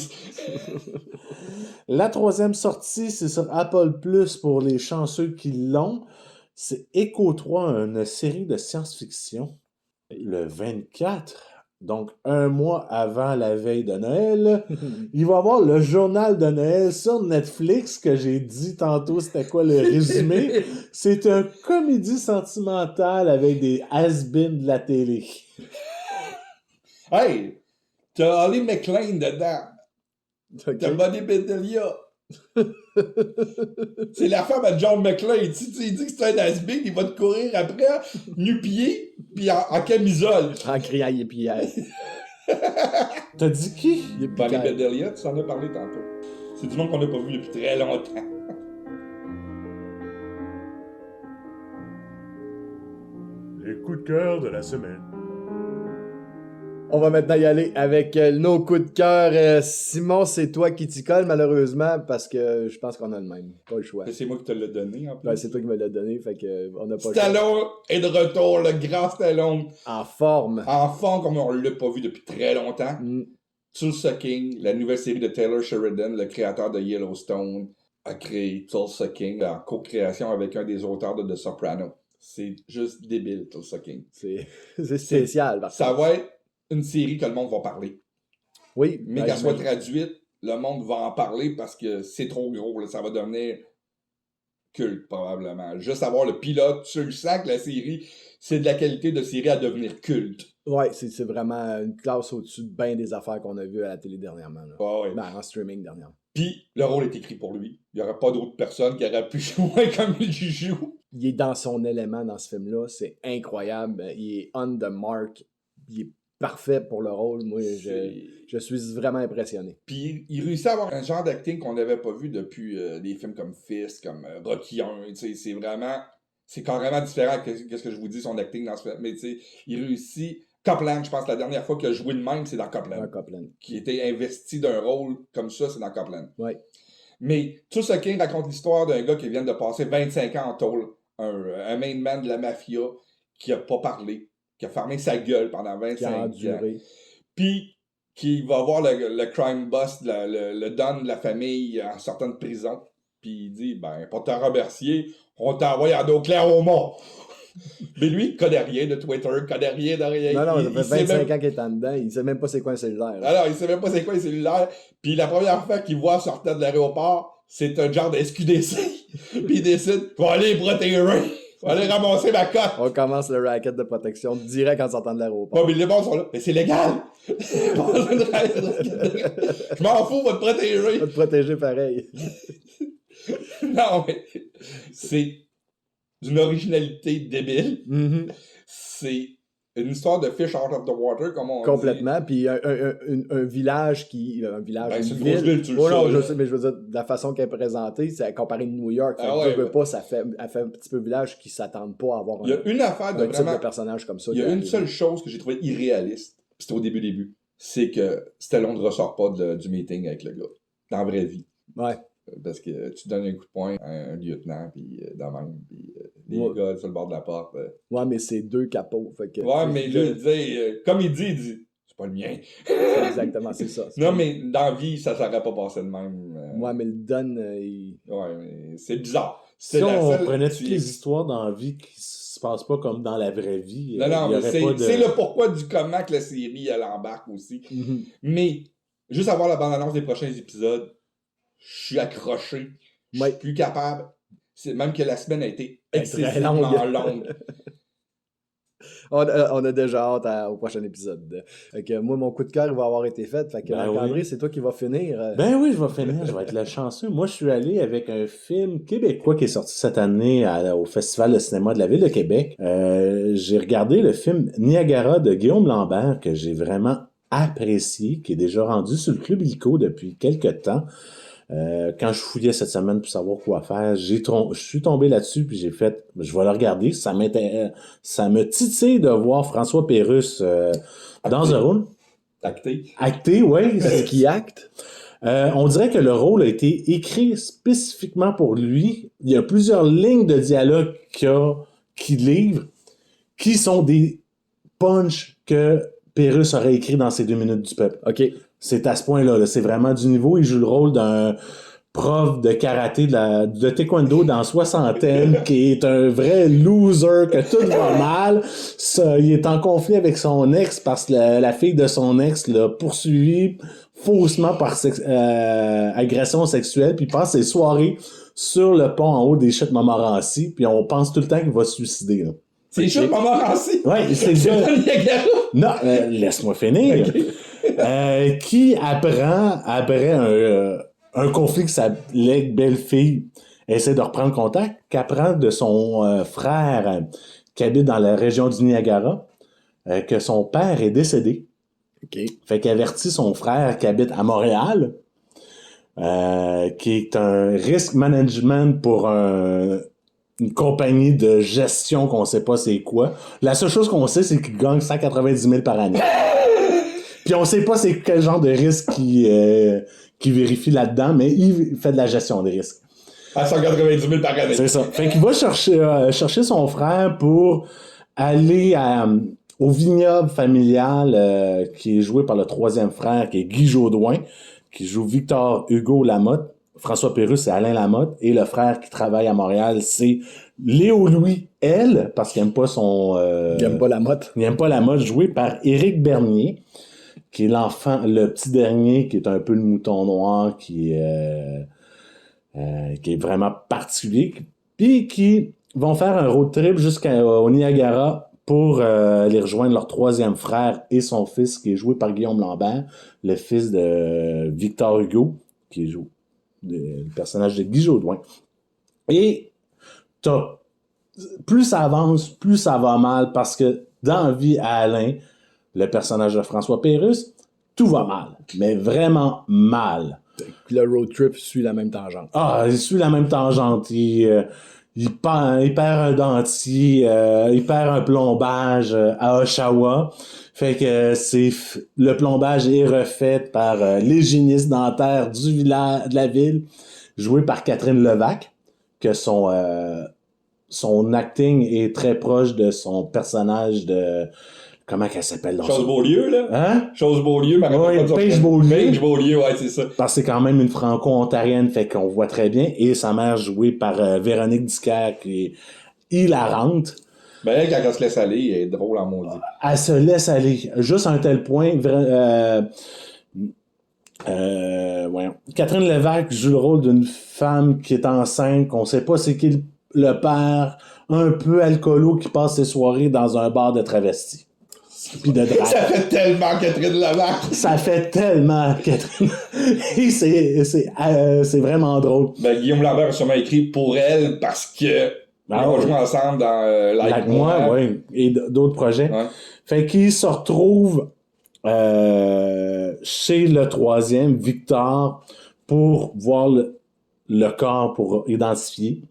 La troisième sortie, c'est sur Apple Plus pour les chanceux qui l'ont. C'est Echo 3, une série de science-fiction. Le 24, donc un mois avant la veille de Noël, il va y avoir le journal de Noël sur Netflix, que j'ai dit tantôt, c'était quoi le résumé? C'est une comédie sentimentale avec des has-beens de la télé. Hey, t'as Holly McClain dedans. T'as Buddy Bedelia. C'est la femme à John McClane. Si tu lui dis que c'est un has-been, il va te courir après, nu-pied, puis en camisole. En criant yippee. T'as dit qui? Buddy Bedelia, tu en as parlé tantôt. C'est du monde qu'on n'a pas vu depuis très longtemps. Les coups de cœur de la semaine. On va maintenant y aller avec nos coups de cœur. Simon, c'est toi qui t'y colle, malheureusement, parce que je pense qu'on a le même. Pas le choix. C'est moi qui te l'ai donné, en plus. Ouais, c'est toi qui me l'as donné, fait que on n'a pas le choix. Stallone est de retour, le grand Stallone. En forme. En fond, comme on l'a pas vu depuis très longtemps. Mm. Tulsa King, la nouvelle série de Taylor Sheridan, le créateur de Yellowstone, a créé Tulsa King en co-création avec un des auteurs de The Sopranos. C'est juste débile, Tulsa King. C'est spécial. Par Ça contre. va être une série que le monde va parler. Oui. Mais ben, qu'elle soit j'imagine. traduite, le monde va en parler parce que c'est trop gros. Là. Ça va devenir culte, probablement. Juste avoir le pilote, tu le sens que la série, c'est de la qualité de série à devenir culte. Ouais, c'est vraiment une classe au-dessus de bien des affaires qu'on a vues à la télé dernièrement. Là. Ah ouais. Ben, en streaming dernièrement. Puis, le rôle est écrit pour lui. Il n'y aura pas d'autres personnes qui auraient pu jouer comme il joue. Il est dans son élément dans ce film-là. C'est incroyable. Il est on the mark. Il est parfait pour le rôle. Moi, je suis vraiment impressionné. Puis, il réussit à avoir un genre d'acting qu'on n'avait pas vu depuis des films comme Fist, comme Rocky 1. C'est vraiment... C'est carrément différent que ce que je vous dis, son acting dans ce film. Mais tu sais, il réussit... Copland, je pense que la dernière fois qu'il a joué de même, c'est dans Copland. Dans Copland. Qui était investi d'un rôle comme ça, c'est dans Copland. Ouais. Mais Tulsa King raconte l'histoire d'un gars qui vient de passer 25 ans en tôle. Un main man de la mafia qui a pas parlé, qui a fermé sa gueule pendant 25 ans. Puis qui va voir le crime boss, le don de la famille en sortant de prison. Puis il dit, ben, pour te remercier, on t'envoie en Oklahoma. Mais lui, il connaît rien de Twitter, il connaît rien de rien. Non, ça fait 25 même... ans qu'il est en dedans, il sait même pas c'est quoi un cellulaire. Là. Alors, il sait même pas c'est quoi un cellulaire. Puis la première fois qu'il voit sortir de l'aéroport, c'est un genre de SQDC. Puis il décide, je vais aller protéger. Je vais aller ramasser ma cote. On commence le racket de protection direct en sortant de l'aéroport. Bon, mais les bons sont là. Mais c'est légal. Je m'en fous, va te protéger. On va te protéger pareil. Non, mais c'est d'une originalité débile. Mm-hmm. C'est une histoire de fish out of the water, comme on complètement. Puis un village qui... Un village, ben, une c'est une ville. grosse ville, tu le Oh non, sais, je là. sais, mais je veux dire, de la façon qu'elle est présentée, c'est comparé à New York. Ah ouais, pas, elle fait un petit peu village qui ne s'attendent pas à avoir Il y a une affaire de un type vraiment... de personnage comme ça. Il y a une seule chose que j'ai trouvé irréaliste, puis c'était au début, c'est que Stallone ne ressort pas du meeting avec le gars, dans la vraie vie. Ouais. Parce que tu donnes un coup de poing à un lieutenant, puis de même, puis les Ouais. gars sur le bord de la porte. Ouais, mais c'est deux capots. Fait que, Ouais, mais je dis, comme il dit, c'est pas le mien. c'est exactement, c'est ça. Non, mais dans la vie, ça s'aurait pas passé de même. Ouais, mais le Don, Ouais, mais c'est bizarre. Si C'est la on seule- prenait toutes les histoires dans la vie qui se passent pas comme dans la vraie vie, Non, il y mais aurait pas de... c'est le pourquoi du comment que la série, elle embarque aussi. Mhm. Mais, juste avoir la bande-annonce des prochains épisodes, je suis accroché. Je Ouais. suis plus capable. C'est même que la semaine a été Elle est très excessivement longue. longue. On a déjà hâte au prochain épisode. Fait que moi, mon coup de cœur, il va avoir été fait. Fait que Ben Marc-André, oui. c'est toi qui vas finir. Ben oui, je vais finir, je vais être le chanceux. Moi, je suis allé avec un film québécois qui est sorti cette année au Festival de cinéma de la Ville de Québec. J'ai regardé le film Niagara de Guillaume Lambert, que j'ai vraiment apprécié, qui est déjà rendu sur le Club Illico depuis quelques temps. Quand je fouillais cette semaine pour savoir quoi faire, je suis tombé là-dessus puis j'ai fait, je vais le regarder. Ça me titille de voir François Pérusse dans un rôle. Acté, oui. Parce qu'il acte. On dirait que le rôle a été écrit spécifiquement pour lui. Il y a plusieurs lignes de dialogue qu'il livre qui sont des punchs que Pérusse aurait écrit dans ses 2 minutes du peuple. OK. C'est à ce point-là. Là. C'est vraiment du niveau. Il joue le rôle d'un prof de karaté, de taekwondo dans soixantaine, qui est un vrai loser, que tout va mal. Il est en conflit avec son ex parce que la fille de son ex l'a poursuivi faussement par agression sexuelle, puis il passe ses soirées sur le pont en haut des chutes Montmorency, puis on pense tout le temps qu'il va se suicider. Là. C'est les chutes Montmorency? Ouais, c'est pas le Niagara? Non, laisse-moi finir. Okay. Qui apprend, après un conflit que sa belle-fille essaie de reprendre contact, qu'apprend de son frère qui habite dans la région du Niagara, que son père est décédé. Okay. Fait qu'il avertit son frère qui habite à Montréal, qui est un risk management pour une compagnie de gestion qu'on sait pas c'est quoi. La seule chose qu'on sait, c'est qu'il gagne 190 000 par année. Puis on sait pas c'est quel genre de risque qui vérifie là-dedans, mais il fait de la gestion des risques. À 190 000 par année. C'est ça. Fait qu'il va chercher son frère pour aller au vignoble familial qui est joué par le troisième frère, qui est Guy Jodoin, qui joue Victor Hugo Lamotte. François Pérusse, c'est Alain Lamotte. Et le frère qui travaille à Montréal, c'est Léo-Louis L, parce qu'il n'aime pas il n'aime pas Lamotte. Il n'aime pas Lamotte, joué par Éric Bernier, qui est le petit dernier, qui est un peu le mouton noir, qui est vraiment particulier. Puis qui vont faire un road trip jusqu'au Niagara pour aller rejoindre leur troisième frère et son fils, qui est joué par Guillaume Lambert, le fils de Victor Hugo, qui joue le personnage de Guy Jodoin. Et plus ça avance, plus ça va mal, parce que dans la vie à Alain, le personnage de François Pérusse, tout va mal, mais vraiment mal. Le road trip suit la même tangente. Ah, il suit la même tangente. Il perd un dentier, il perd un plombage à Oshawa. Fait que le plombage est refait par l'hygiéniste dentaire de la ville, joué par Catherine Levac, que son acting est très proche de son personnage de... Comment qu'elle s'appelle? Chose Beaulieu, là? Hein? Chose Beaulieu, mais oui, Paige Beaulieu. Paige Beaulieu, ouais, c'est ça. Parce que c'est quand même une franco-ontarienne, fait qu'on voit très bien. Et sa mère jouée par Véronique Dicker, qui est hilarante. Ben, elle, quand elle se laisse aller, elle est drôle en maudit. Elle se laisse aller. Juste à un tel point, Catherine Lévesque joue le rôle d'une femme qui est enceinte, qu'on sait pas c'est qui le père, un peu alcoolo, qui passe ses soirées dans un bar de travestis. Puis de drague. Ça fait tellement Catherine Levac. Ça fait tellement Catherine. Et c'est vraiment drôle. Ben, Guillaume Lambert a sûrement écrit pour elle parce que ils ont joué ensemble dans Like Moi. Oui, et d'autres projets. Ouais. Fait qu'il se retrouve chez le troisième, Victor, pour voir le corps, pour identifier.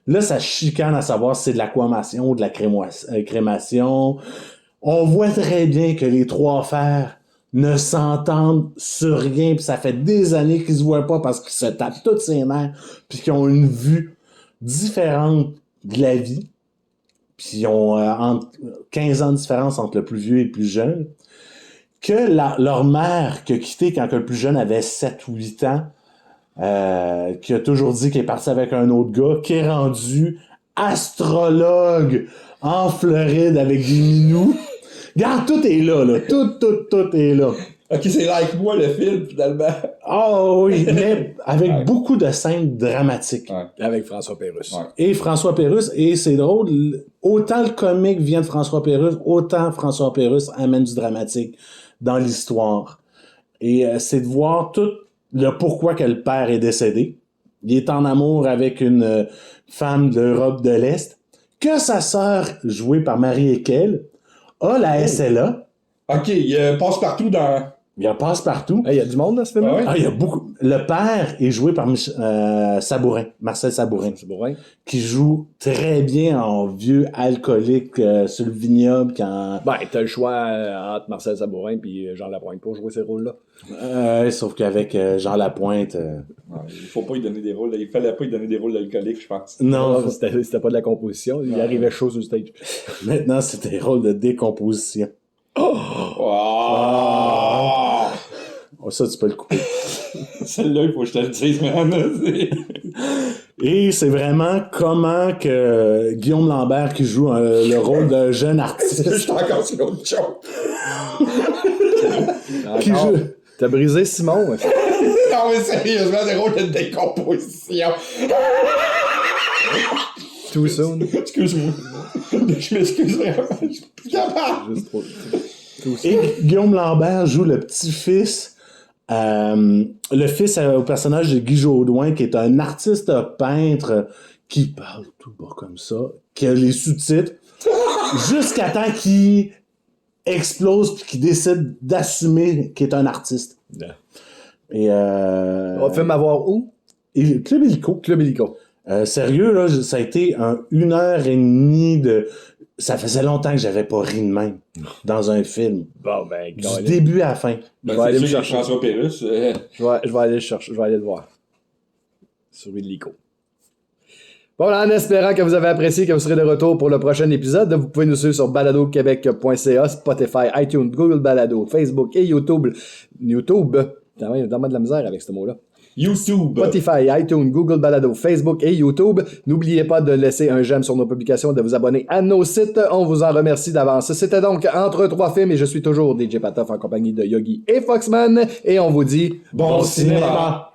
Là, ça chicane à savoir si c'est de l'aquamation ou de la crémation. On voit très bien que les trois frères ne s'entendent sur rien, puis ça fait des années qu'ils se voient pas parce qu'ils se tapent toutes ses nerfs, puis qu'ils ont une vue différente de la vie, puis ils ont 15 ans de différence entre le plus vieux et le plus jeune, que leur mère qui a quitté quand le plus jeune avait 7 ou 8 ans, qui a toujours dit qu'il est parti avec un autre gars, qui est rendu astrologue en Floride avec des minous. Regarde, tout est là. Tout est là. Ok, c'est Like Moi le film, finalement. Oh oui, mais avec beaucoup de scènes dramatiques. Ouais. Avec François Pérusse. Ouais. Et François Pérusse, et c'est drôle, autant le comique vient de François Pérusse, autant François Pérusse amène du dramatique dans l'histoire. Et c'est de voir tout le pourquoi que le père est décédé. Il est en amour avec une femme d'Europe de l'Est, que sa sœur, jouée par Marie Ekel, a la SLA. Ok, il passe partout dans... Il y a Passe-Partout. Il y a du monde dans ce film-là? Ah ouais? Ah, il y a beaucoup. Le père est joué par Sabourin, Marcel Sabourin, C'est bon, hein? qui joue très bien en vieux alcoolique sur le vignoble quand... Ben, t'as le choix entre Marcel Sabourin et Jean Lapointe pour jouer ces rôles-là. sauf qu'avec Jean Lapointe... Ouais, il faut pas lui donner des rôles. Il fallait pas lui donner des rôles d'alcoolique, je pense. Non, C'était pas de la composition. Il Ouais. arrivait chaud sur le stage. maintenant c'est des rôles de décomposition. Ah! Oh, ça, tu peux le couper. Celle-là, il faut que je te le dise, man. Et c'est vraiment comment que Guillaume Lambert qui joue le rôle d'un jeune Je artiste suis encore sur l'autre joke. qui Encore. joue... T'as brisé Simon. Ouais. Non, mais sérieusement, des rôles de décomposition. Too soon. Excuse-moi. Je m'excuse vraiment. Je suis plus capable. Juste trop. Too soon. Et Guillaume Lambert joue le petit-fils, le fils au personnage de Guy Jodoin, qui est un artiste peintre qui parle tout bas comme ça, qui a les sous-titres, jusqu'à temps qu'il explose puis qu'il décide d'assumer qu'il est un artiste. Yeah. Et On va film à voir où? et Club Illico. Club Illico. Sérieux, là, ça a été 1h30 de... Ça faisait longtemps que j'avais pas ri de même dans un film. Bon, ben, Du début à la fin. Ben, Je vais aller c'est me sûr que chercher. François Pérusse. Je vais aller le chercher. Je vais aller le voir. Sur Illico. Bon, en espérant que vous avez apprécié, que vous serez de retour pour le prochain épisode, vous pouvez nous suivre sur baladoquebec.ca, Spotify, iTunes, Google Balado, Facebook et YouTube. Donne-moi de la misère avec ce mot-là. YouTube. Spotify, iTunes, Google Balado, Facebook et YouTube. N'oubliez pas de laisser un j'aime sur nos publications, de vous abonner à nos sites. On vous en remercie d'avance. C'était donc Entre trois films et je suis toujours DJ Patoff en compagnie de Yogi et Foxman. Et on vous dit Bon cinéma.